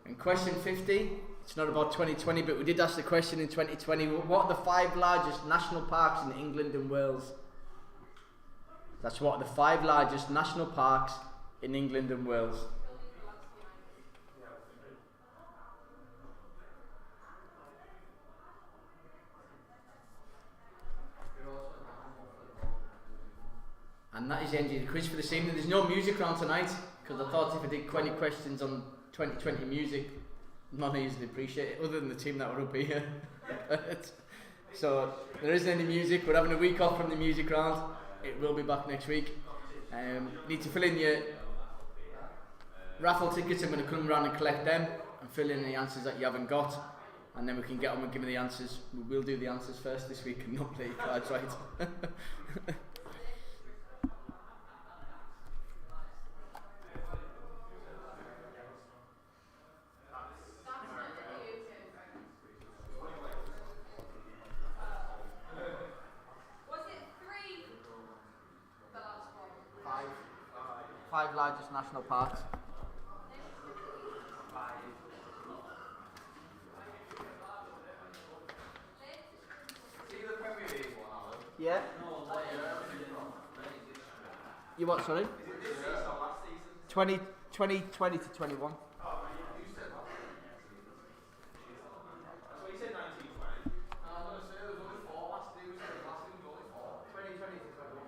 And question 50, it's not about 2020, but we did ask the question in 2020, what are the 5 largest national parks in England and Wales? That's what are the 5 largest national parks in England and Wales. And that is the end of the quiz for this evening. There's no music round tonight, because I thought if I did 20 questions on 2020 music, none of you would appreciate it, other than the team that were up here. So there isn't any music. We're having a week off from the music round. It will be back next week. Need to fill in your raffle tickets. I'm going to come around and collect them and fill in the answers that you haven't got, and then we can get on with giving the answers. We will do the answers first this week and not play your cards right. Was it 3? The last one. 5 largest national parks. Yeah. You what, sorry? 2020 to 21. So you said 1920. I was going to say there was only 4 last year. Last year was only 4. 2020 to 21.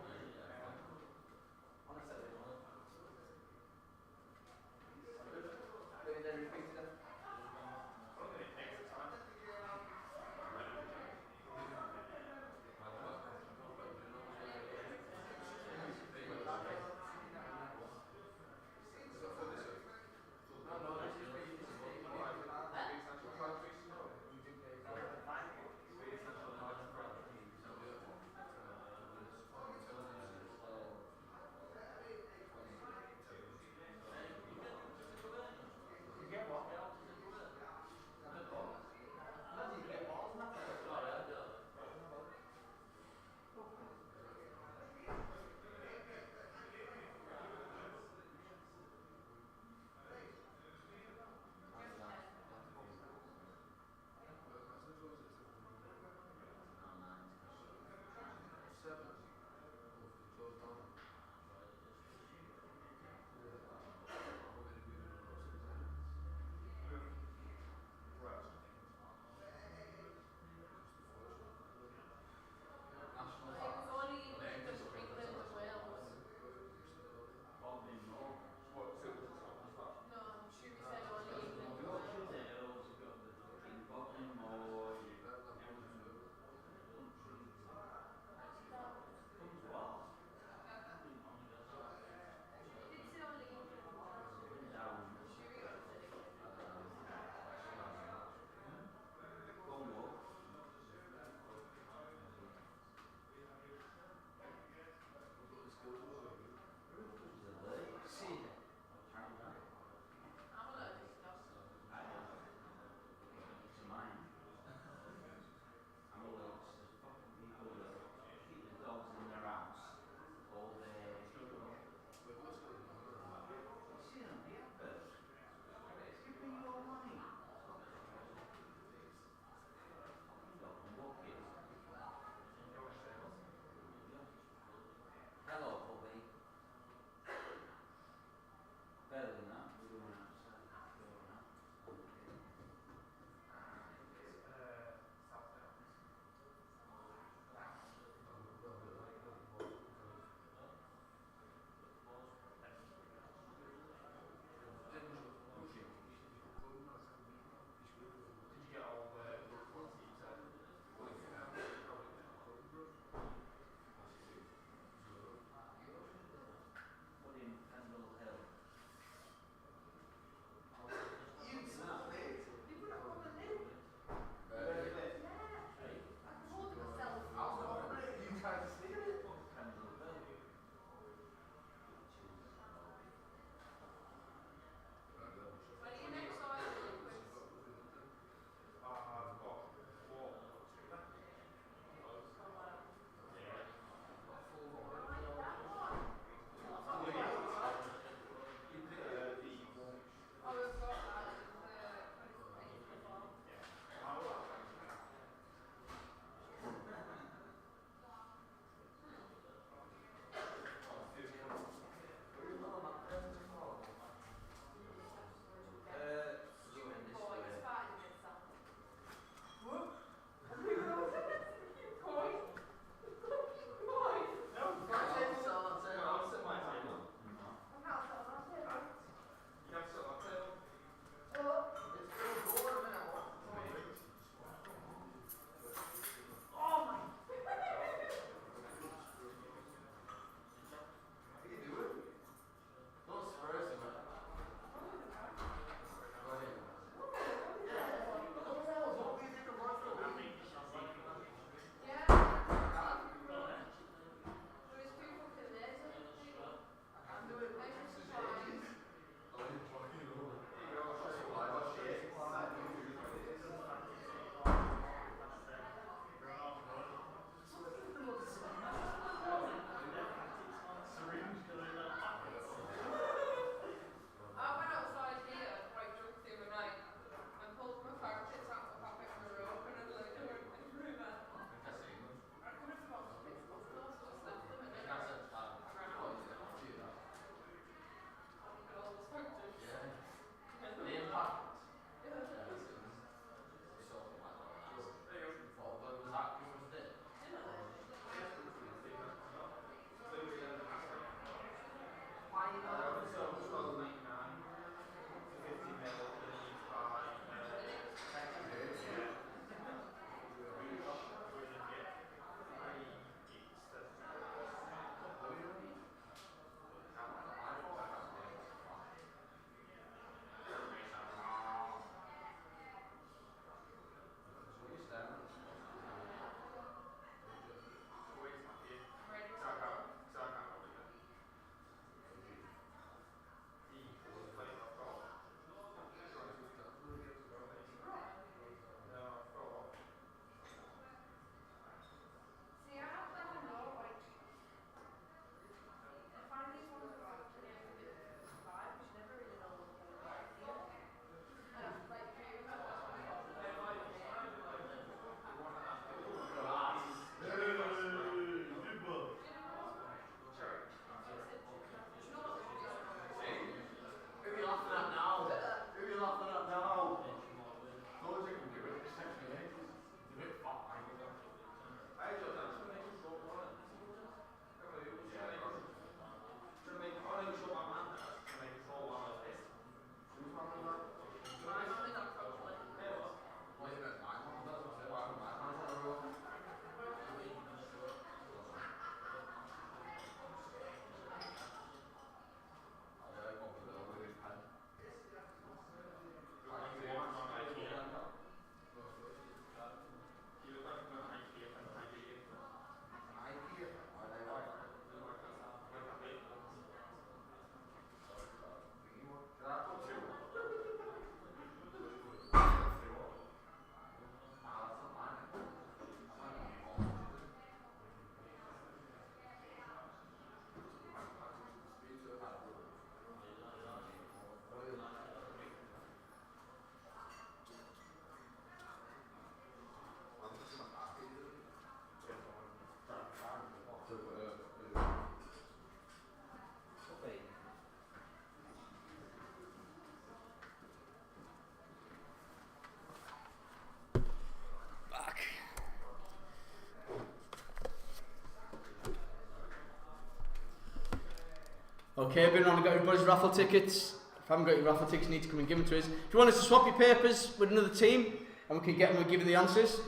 Okay, everyone got everybody's raffle tickets? If you haven't got your raffle tickets, you need to come and give them to us. If you want us to swap your papers with another team, and we can get them and give you the answers.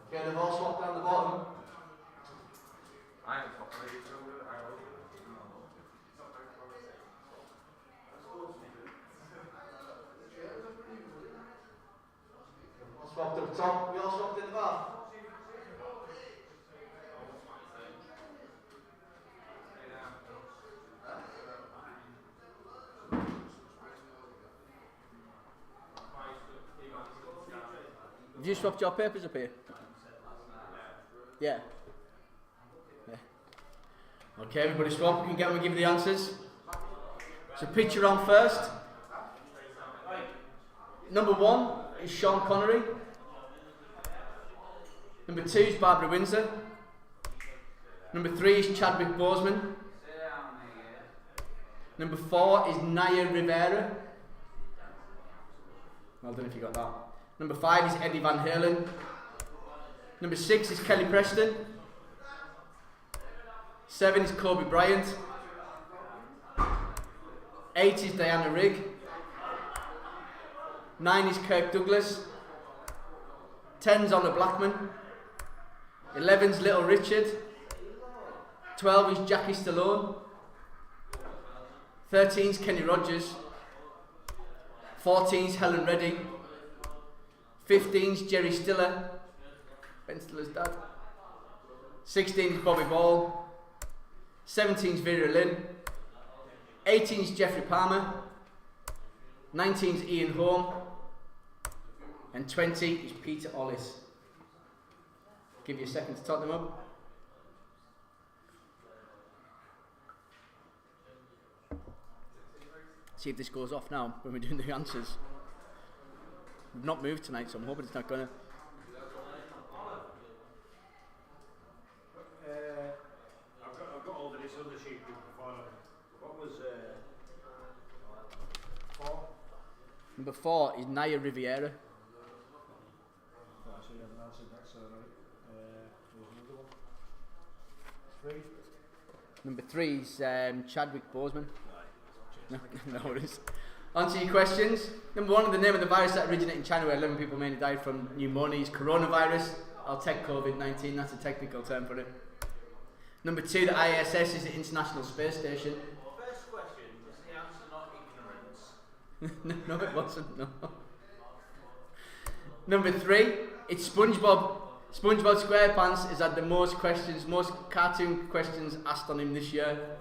Okay, they've all swapped down the bottom. I am fucking ready to do it. Swapped up top, we all swapped in the back. Have you swapped your papers up here? Yeah. Okay, everybody swap. We can get them and give you the answers. So picture on first. Number 1 is Sean Connery. Number 2 is Barbara Windsor. Number 3 is Chadwick Boseman. Number 4 is Naya Rivera. Well done if you got that. Number 5 is Eddie Van Halen. Number 6 is Kelly Preston. 7 is Kobe Bryant. 8 is Diana Rigg. 9 is Kirk Douglas. 10 is Honor Blackman. 11 is Little Richard. 12 is Jackie Stallone. 13 is Kenny Rogers. 14 is Helen Reddy. 15 is Jerry Stiller, Ben Stiller's dad. 16 is Bobby Ball. 17 is Vera Lynn. 18 is Jeffrey Palmer. 19 is Ian Holm. And 20 is Peter Ollis. Give you a second to tot them up. See if this goes off now when we're doing the answers. We've not moved tonight, so I'm hoping it's not gonna. I've got all this other sheet before. What was 4? Number 4 is Naya Riviera. Oh, so you haven't answered that, so right. There's another one. 3. Number 3 is Chadwick Boseman. No, it is. On to your questions. Number 1, the name of the virus that originated in China where 11 people mainly died from pneumonia is coronavirus. I'll take COVID-19, that's a technical term for it. Number 2, the ISS is the International Space Station. First question, is the answer not ignorance? No, it wasn't, no. Number 3, it's SpongeBob. SpongeBob SquarePants has had the most cartoon questions asked on him this year.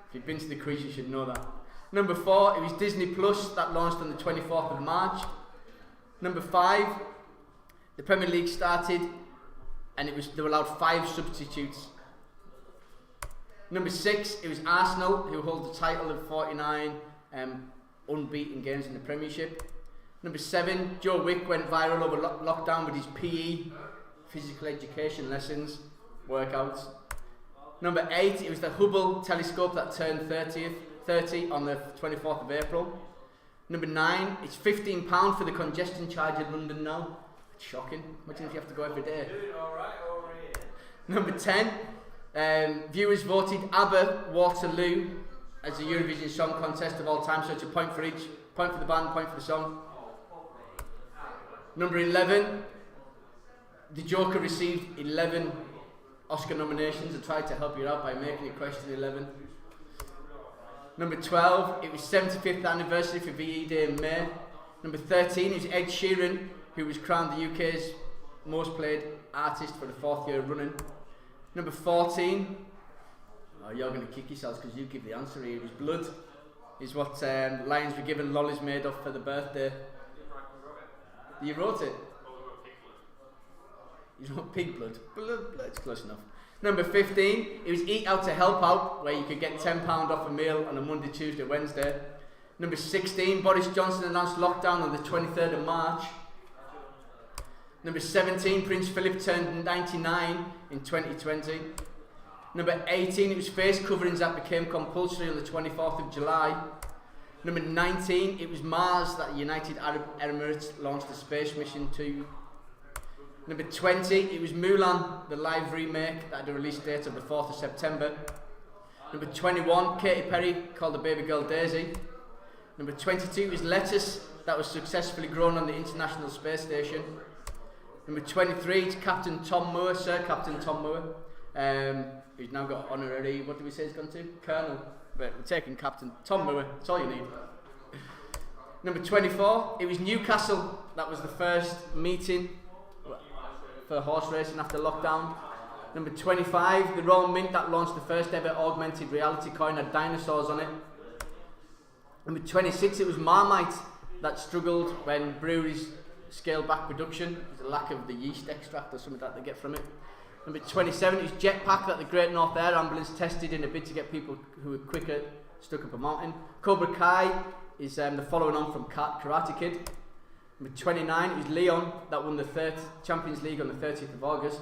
If you've been to the quiz, you should know that. Number 4, it was Disney Plus that launched on the 24th of March. Number 5, the Premier League started and they were allowed 5 substitutes. Number 6, it was Arsenal who hold the title of 49 unbeaten games in the Premiership. Number 7, Joe Wick went viral over lockdown with his PE, physical education lessons, workouts. Number 8, it was the Hubble telescope that turned 30 on the 24th of April. Number 9, it's £15 for the congestion charge in London now. It's shocking. Imagine if you have to go every day. Doing alright over here. Number 10, viewers voted ABBA Waterloo as the Eurovision Song Contest of all time, so it's a point for each. Point for the band, point for the song. Number 11, the Joker received 11 Oscar nominations. I tried to help you out by making it question 11. Number 12, it was 75th anniversary for VE Day in May. Number 13 is Ed Sheeran, who was crowned the UK's most played artist for the 4th year running. Number 14, oh, you're going to kick yourselves because you give the answer here. It was blood, is what Lions Were Given lollies made of for the birthday. You wrote it? You wrote pig blood. Blood's close enough. Number 15, it was Eat Out to Help Out, where you could get £10 off a meal on a Monday, Tuesday, Wednesday. Number 16, Boris Johnson announced lockdown on the 23rd of March. Number 17, Prince Philip turned 99 in 2020. Number 18, it was face coverings that became compulsory on the 24th of July. Number 19, it was Mars that United Arab Emirates launched a space mission to. Number 20, it was Mulan, the live remake that had a release date of the 4th of September. Number 21, Katy Perry called the baby girl Daisy. Number 22 is lettuce that was successfully grown on the International Space Station. Number 23 is Captain Tom Moore, Sir Captain Tom Moore, who's now got honorary, what do we say he's gone to? Colonel. But we're taking Captain Tom Moore, that's all you need. Number 24, it was Newcastle, that was the first meeting for horse racing after lockdown. Number 25, the Royal Mint that launched the first ever augmented reality coin had dinosaurs on it. Number 26, it was Marmite that struggled when breweries scaled back production. There's a lack of the yeast extract or something that they get from it. Number 27, it was Jetpack that the Great North Air Ambulance tested in a bid to get people who were quicker stuck up a mountain. Cobra Kai is the following on from Karate Kid. Number 29, it was Leon that won the Champions League on the 30th of August.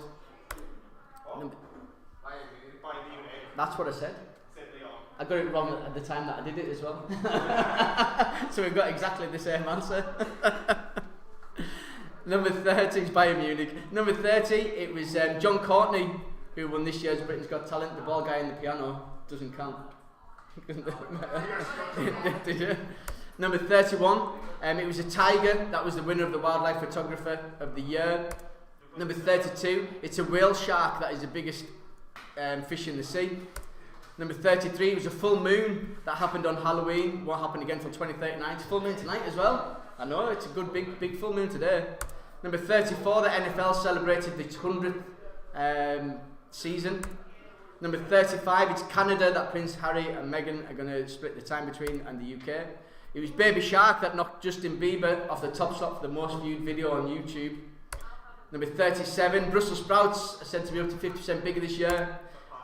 That's what I said. I got it wrong at the time that I did it as well. So we've got exactly the same answer. Number 30 is Bayern Munich. Number 30, it was John Courtney who won this year's Britain's Got Talent. The ball guy in the piano doesn't count. Did you? Number 31, it was a tiger that was the winner of the Wildlife Photographer of the Year. Number 32, it's a whale shark that is the biggest fish in the sea. Number 33, it was a full moon that happened on Halloween. Won't happen again until 2039. It's full moon tonight as well. I know, it's a good big full moon today. Number 34, the NFL celebrated its 100th season. Number 35, it's Canada that Prince Harry and Meghan are going to split the time between, and the UK. It was Baby Shark that knocked Justin Bieber off the top slot for the most viewed video on YouTube. Number 37, Brussels sprouts are said to be up to 50% bigger this year.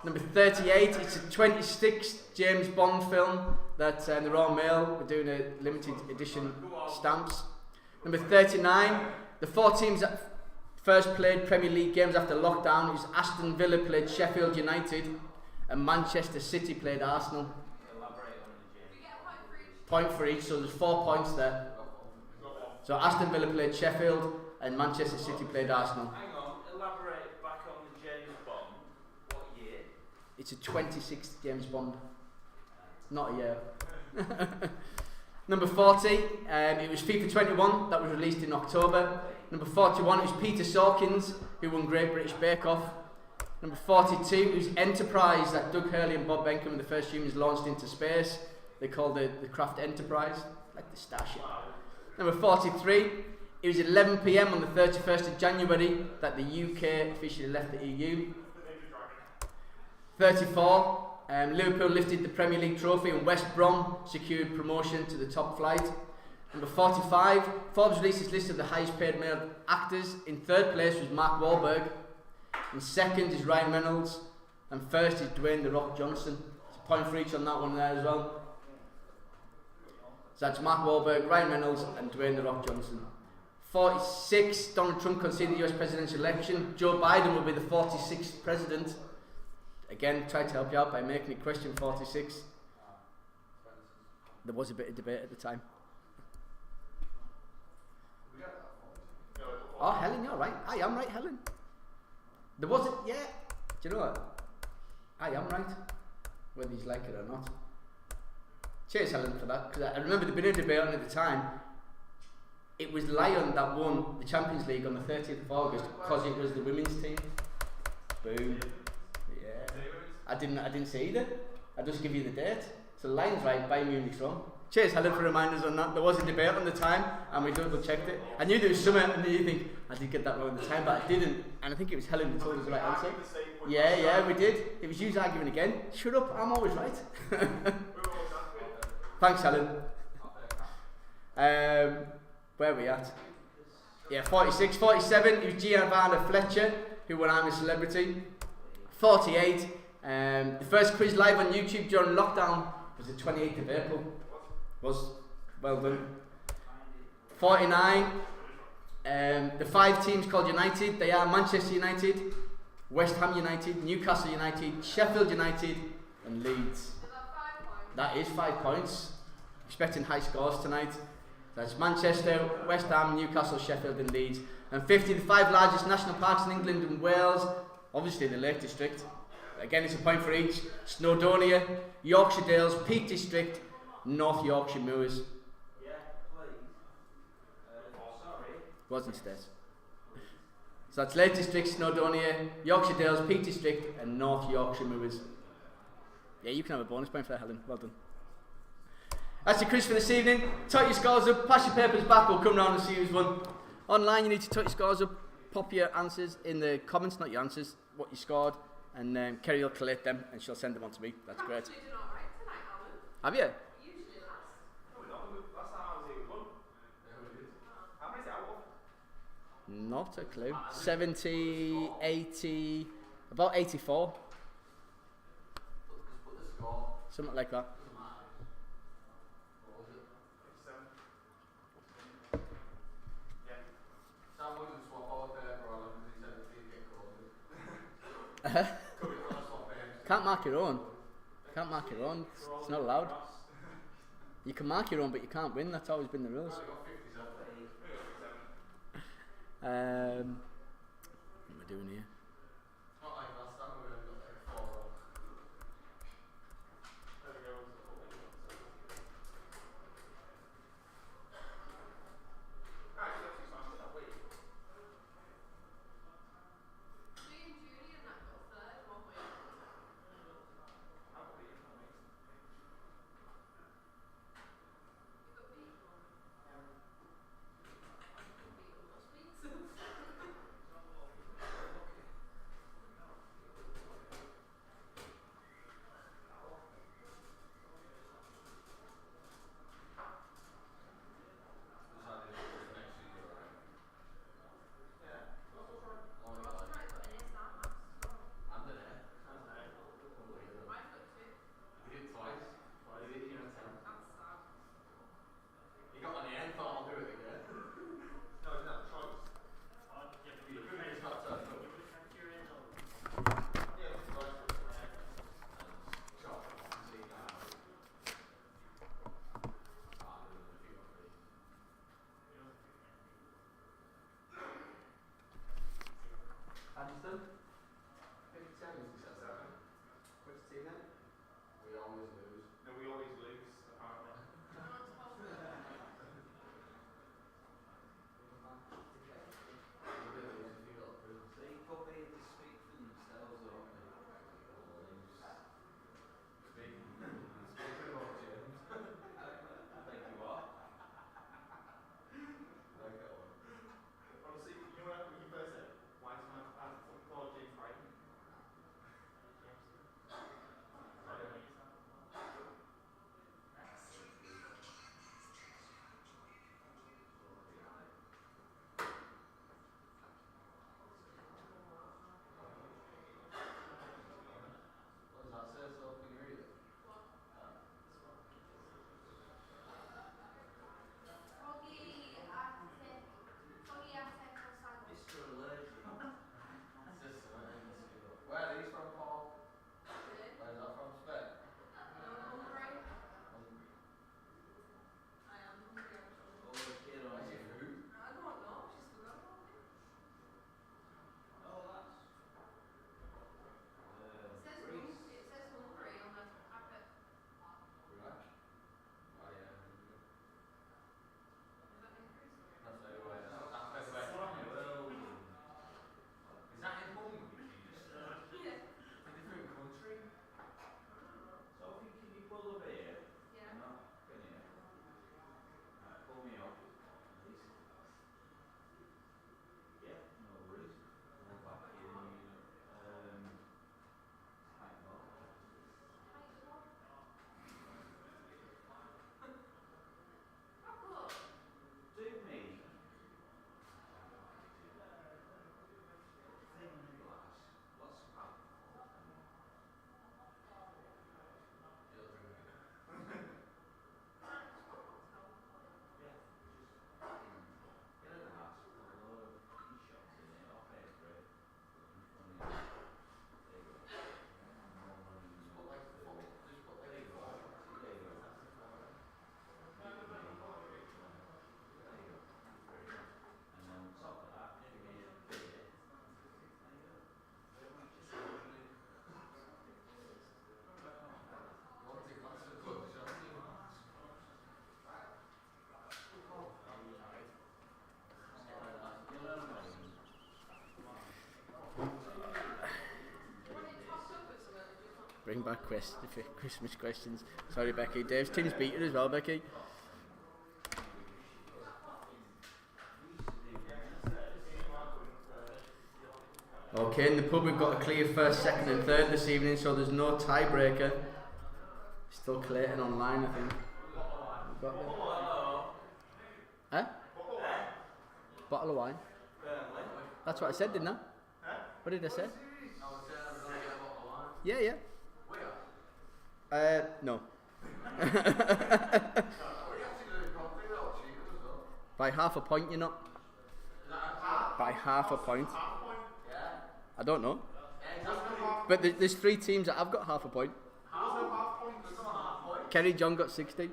Number 38, it's a 26th James Bond film that the Royal Mail were doing a limited edition stamps. Number 39, the 4 teams that first played Premier League games after lockdown. It was Aston Villa played Sheffield United and Manchester City played Arsenal. Point for each, so there's 4 points there. So Aston Villa played Sheffield and Manchester City played Arsenal. Hang on, elaborate back on the James Bond. What year? It's a 26th James Bond. Not a year. Number 40, it was FIFA 21 that was released in October. Number 41, it was Peter Sawkins who won Great British Bake Off. Number 42, it was Enterprise that Doug Hurley and Bob Benkham were the first humans launched into space. They called it the craft Enterprise, like the Starship. Number 43, it was 11 PM on the 31st of January that the UK officially left the EU. 34, Liverpool lifted the Premier League trophy and West Brom secured promotion to the top flight. Number 45, Forbes released its list of the highest paid male actors. In third place was Mark Wahlberg. In second is Ryan Reynolds. And first is Dwayne The Rock Johnson. It's a point for each on that one there as well. So that's Mark Wahlberg, Ryan Reynolds and Dwayne The Rock Johnson. 46, Donald Trump conceded the US presidential election. Joe Biden will be the 46th president. Again, tried to help you out by making it question 46. There was a bit of debate at the time. Oh, Helen, you're right. I am right, Helen. There wasn't, yeah. Do you know what? I am right. Whether he's like it or not. Cheers, Helen, for that. Because I remember there being a debate on at the time. It was Lyon that won the Champions League on the 30th of August because it was the women's team. Boom. Yeah. I didn't say either. I just give you the date. So Lyon's right, Bayern Munich's wrong. Cheers, Helen, for reminders on that. There was a debate on the time, and we double checked it. I knew there was something, and you think I did get that wrong at the time, but I didn't. And I think it was Helen who told us the right answer. Yeah, we did. It was you arguing again. Shut up, I'm always right. Thanks, Helen. Where are we at? Yeah, 46. 47, it was Giovanna Fletcher who won I'm a Celebrity. 48, the first quiz live on YouTube during lockdown was the 28th of April. Was well done. 49, the 5 teams called United. They are Manchester United, West Ham United, Newcastle United, Sheffield United and Leeds. Is that 5 points? That is 5 points. Expecting high scores tonight. That's Manchester, West Ham, Newcastle, Sheffield and Leeds. And 50, the 5 largest national parks in England and Wales. Obviously the Lake District. Again, it's a point for each. Snowdonia, Yorkshire Dales, Peak District, North Yorkshire Moors. Yeah, please. Sorry. Wasn't state. So that's Lake District, Snowdonia, Yorkshire Dales, Peak District and North Yorkshire Moors. Yeah, you can have a bonus point for that, Helen. Well done. That's the quiz for this evening. Tot your scores up, pass your papers back, we'll come round and see who's won. Online you need to tot your scores up, pop your answers in the comments, not your answers, what you scored, and Kerry will collate them and she'll send them on to me. That's great. Actually done alright tonight, Alan. Have you? Usually last. No, we're not. Last time I was here, we won. How many is it out of? Not a clue. 70, 80, about 84. Something like that. Can't mark your own. Can't mark your own. It's not allowed. You can mark your own, but you can't win. That's always been the rules. What am I doing here? Me and Julie and that got third, 1 point. You got beat one. Beat all those beats. back Christmas questions. Sorry, Becky. Dave's team's beaten as well, Becky. Okay, in the pub we've got a clear first, second and third this evening, so there's no tiebreaker. Still Clayton online, I think. We've got them. Bottle of wine. That's what I said, didn't I? What did I say? Yeah. No. By half a point, you're not. By half a point. I don't know. But there's 3 teams that have got half a point. Kerry John got 60.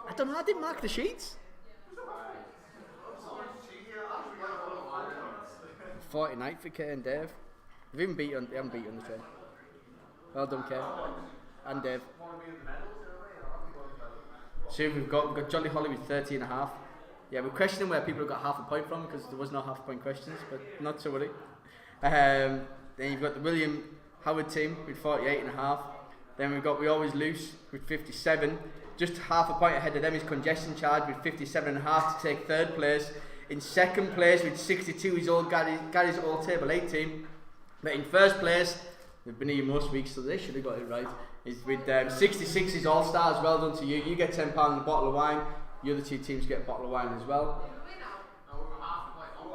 I don't know, I didn't mark the sheets. 49 for Kay and Dave. They haven't beaten the train. Well done, Kay. And Dave. So we've got Jolly Holly with 30.5. Yeah, we're questioning where people have got half a point from because there was no half a point questions, but not to worry. Then you've got the William Howard team with 48.5. Then we've got We Always Loose with 57. Just half a point ahead of them is Congestion Charge with 57.5 to take third place. In second place with 62 is Gary's All Table 8 team. But in first place, they've been here most weeks, so they should have got it right. Is with 66 is All Stars. Well done to you. You get £10 and a bottle of wine. The other 2 teams get a bottle of wine as well.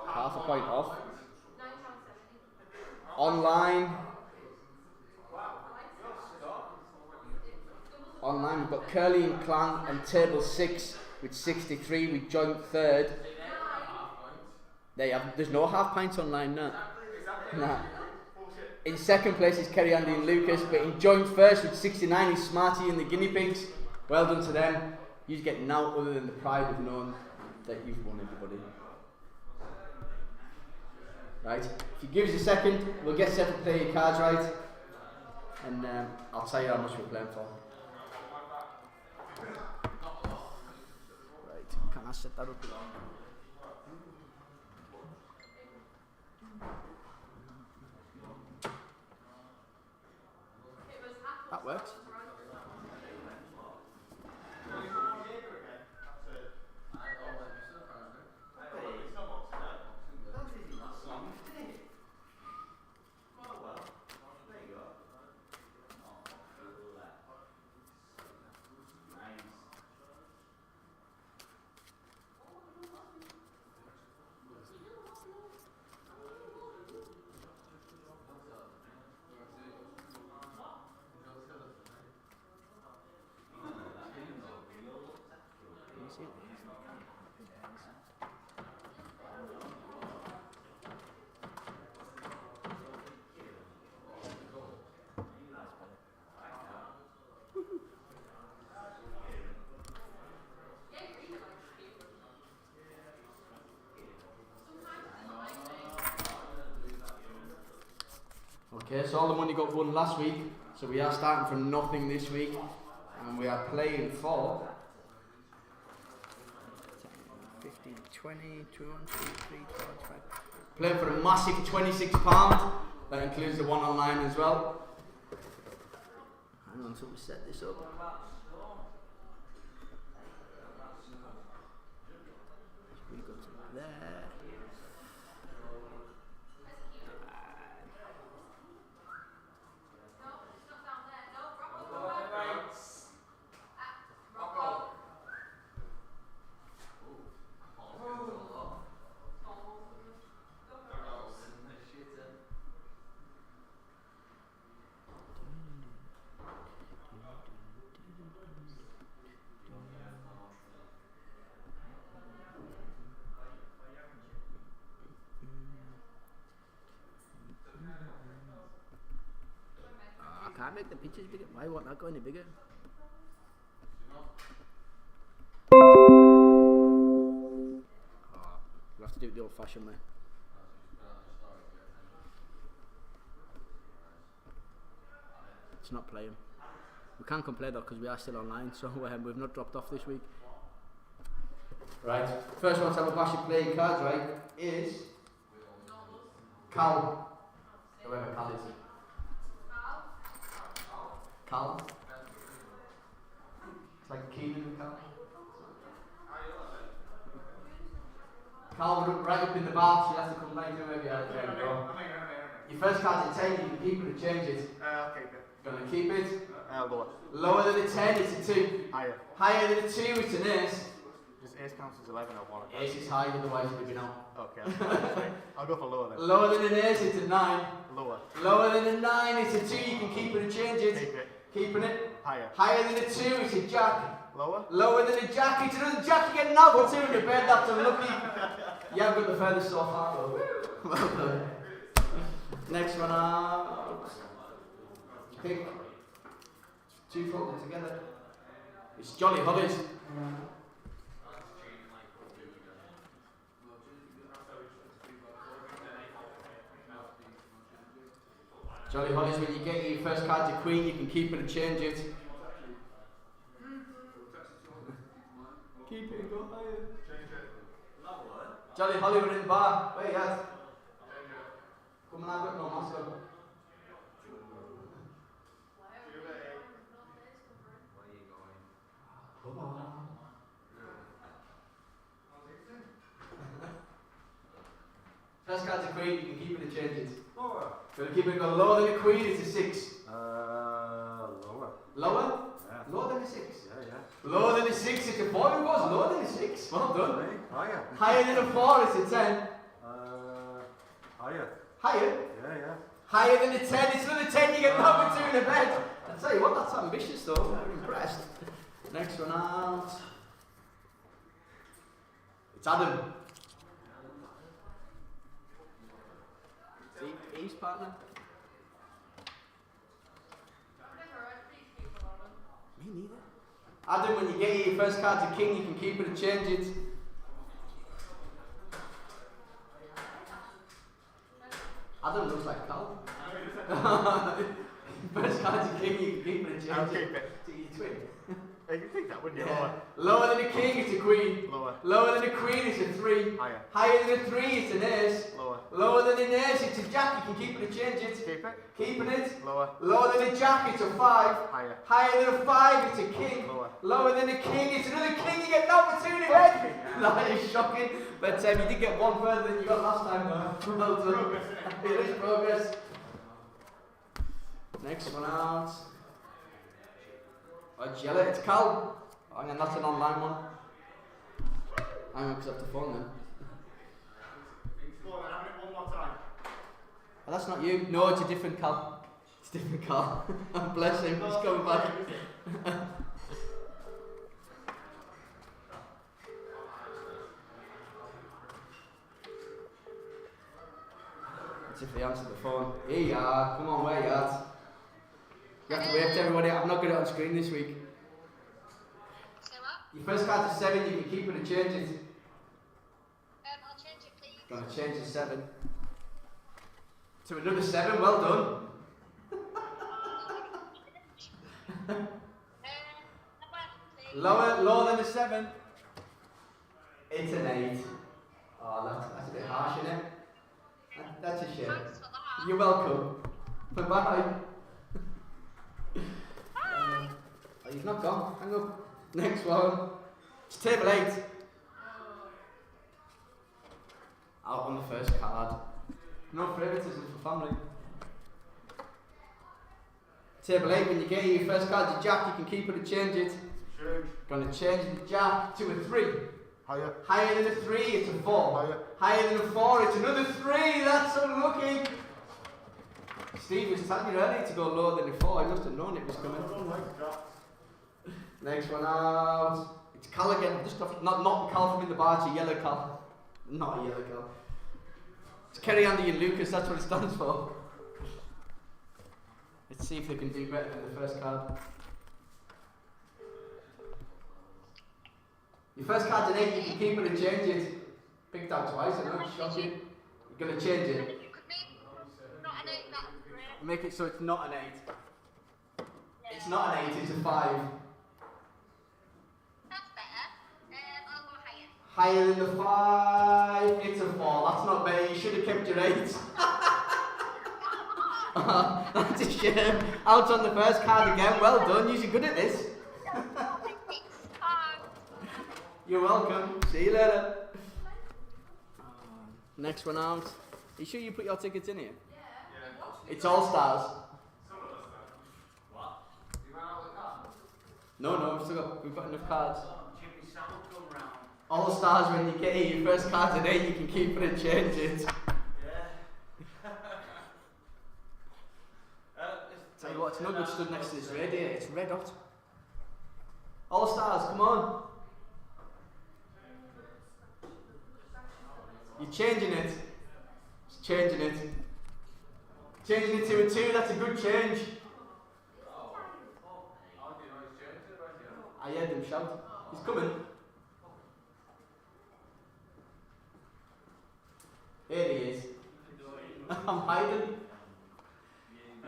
Half a point off. Online, we've got Curly and Clan and Table 6 with 63. We joined third. There's no half pints online now. Nah. In second place is Kerry, Andy and Lucas, but in joint first with 69 is Smarty and the Guinea Pigs. Well done to them. You get now other than the pride of knowing that you've won, everybody. Right, if you give us a second, we'll get set to play your cards right, and I'll tell you how much we're playing for. Right, can I set that up? That works. Okay, so all the money got won last week, so we are starting from nothing this week, and we are playing for 15, 20, 2, 3, 4, 5. Playing for a massive £26. That includes the one online as well. Hang on until we set this up. We go to there. Can't make the pictures bigger. Why won't that go any bigger? Oh, we'll have to do it the old fashioned way. It's not playing. We can't complain though because we are still online, so we've not dropped off this week. Right, first one to have a bash at playing cards right is Cal. Whoever Cal is. Cal. It's like Keenan and Cal. Cal would right up in the bar, so you have to come right over here. There we go. Your first card's a 10, you can keep it or change it. I'll keep it. Gonna keep it. Lower. Lower than a 10, it's a 2. Higher. Higher than a 2, it's an ace. Does ace count as 11 or 1? Ace is high, otherwise you'd be out. Okay, that's fine. I'll go for lower then. Lower than an ace, it's a 9. Lower. Lower than a 9, it's a 2, you can keep it or change it. Keep it. Keeping it. Higher. Higher than a 2, it's a jack. Lower. Lower than a jack, it's another jack, you get an out for 2 in the bed, that's unlucky. You haven't got the furthest so far though. Well done. Next one out. Pick. 2 folded together. It's Jolly Hollies. Jolly Hollies, when you get your first card to Queen, you can keep it and change it. Keep it and go higher. Jolly Hollywood in the bar. Where you at? Come on, I've got no mask on. Come on. First card's a Queen, you can keep it and change it. Lower. Gonna keep it and go lower than a Queen, it's a 6. Lower. Lower? Yeah. Lower than a 6. Yeah, yeah. Lower than a 6, it's a 4. Who goes lower than a 6? Well done. Higher. Higher than a 4, it's a 10. Higher. Higher? Yeah, yeah. Higher than a 10, it's another 10, you get number 2 in the bed. I tell you what, that's ambitious though, I'm impressed. Next one out. It's Adam. Eve's partner? Me neither. Adam, when you get your first card to King, you can keep it and change it. Adam looks like Carl. First card to King, you can keep it and change I'll it. keep it. To your twin. You can think that, wouldn't you? Yeah. Lower than a King, it's a Queen. Lower. Lower than a Queen, it's a 3. Higher. Higher than a 3, it's an Ace. Lower. Lower than an Ace, it's a Jack, you can keep it and change it. Keep it. Keeping it. Lower. Lower than a Jack, it's a 5. Higher. Higher than a 5, it's a King. Lower. Lower than a King, it's another King, you get an opportunity head. That is shocking. But you did get one further than you got last time though. Well done. Progress. It is progress. Next one out. Oh, Jella, it's Cal. Hang on, that's an online one. Hang on, because I have to phone them. Go on, have it one more time. Oh, that's not you. No, it's a different Cal. It's a different Cal. Bless him, he's coming back. Let's see if they answer the phone. Here you are. Come on, where you at? You have to wave to everybody. I'm not good at on screen this week. Your first card's a 7, you can keep it and change it. I'll change it, please. Gonna change the 7 to another 7. Well done. Lower than a 7. It's an 8. Oh, that's a bit harsh, isn't it? That's a shame. Thanks for that. You're welcome. Bye bye. Oh, you've not gone. Hang up. Next one. It's table 8. Out on the first card. No favouritism for family. Table 8, when you get your first card, your Jack, you can keep it and change it. Change. Gonna change the Jack to a 3. Higher. Higher than a 3, it's a 4. Higher. Higher than a 4, it's another 3. That's unlucky. Steve was telling you earlier to go lower than a 4. I must have known it was coming. Next one out. It's Cal again. Just not Cal from in the bar, it's a yellow Cal. Not a yellow Cal. It's Kerry, Andy and Lucas, that's what it stands for. Let's see if they can do better than the first card. Your first card's an 8, you can keep it and change it. Picked out twice, I know, it's shocking. You're going to change it. You could make not an 8, that's great. Make it so it's not an 8. Yeah. It's not an 8, it's a 5. That's better. I'll go higher. Higher than the 5, it's a 4. That's not better, you should have kept your 8. That's a shame. Out on the first card again. Well done. You're good at this. You're welcome. See you later. Next one out. Are you sure you put your tickets in here? Yeah. It's All Stars. Some of us though. What? You ran out of the car? No, we've got enough cards. Jimmy Sam will come round. All Stars, when you get here, your first card's an 8, you can keep it and change it. Yeah. Tell you what, it's no good stood next to this radio. It's red hot. All Stars, come on. You're changing it. It's changing it. Changing it to a 2, that's a good change. Oh. How do you know he's changed it right here? I heard him shout. He's coming. Here he is. I'm hiding.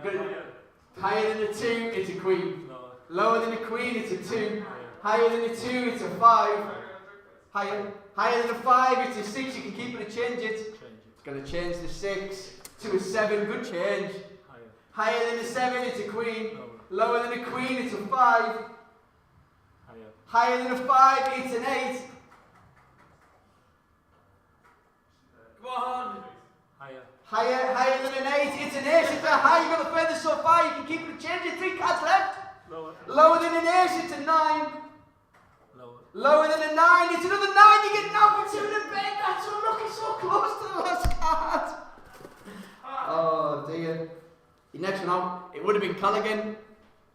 Good. Higher than a 2, it's a queen. Lower than a queen, it's a 2. Higher than a 2, it's a 5. Higher than a 5, it's a 6. You can keep it and change it. It's going to change the 6 to a 7. Good change. Higher than a 7, it's a queen. Lower than a queen, it's a 5. Higher than a 5, it's an 8. Come on! Higher than an 8, it's an 8. If they're high, you've got the furthest so far, you can keep it and change it. 3 cards left. Lower than an 8, it's a 9. Lower than a 9, it's another 9. You get an opportunity to bet. That's unlucky, so close to the last card. Oh dear. Your next one out, it would have been Callaghan.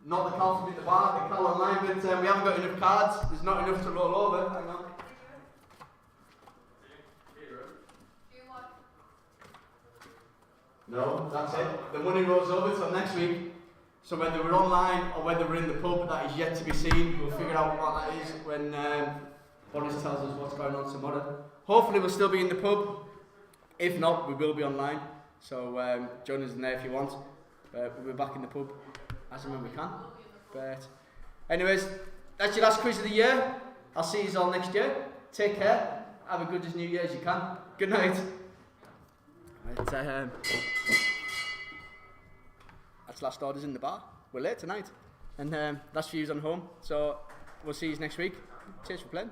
Not the Cal from the bar, the Cal online, but we haven't got enough cards. There's not enough to roll over. Hang on. No, that's it. The money rolls over till next week. So whether we're online or whether we're in the pub, that is yet to be seen. We'll figure out what that is when Boris tells us what's going on tomorrow. Hopefully we'll still be in the pub. If not, we will be online. So join us in there if you want. We'll be back in the pub as and when we can. But anyways, that's your last quiz of the year. I'll see you all next year. Take care. Have a good as New Year as you can. Good night. Right, that's last orders in the bar. We're late tonight. And that's views on home. So we'll see you next week. Cheers for playing.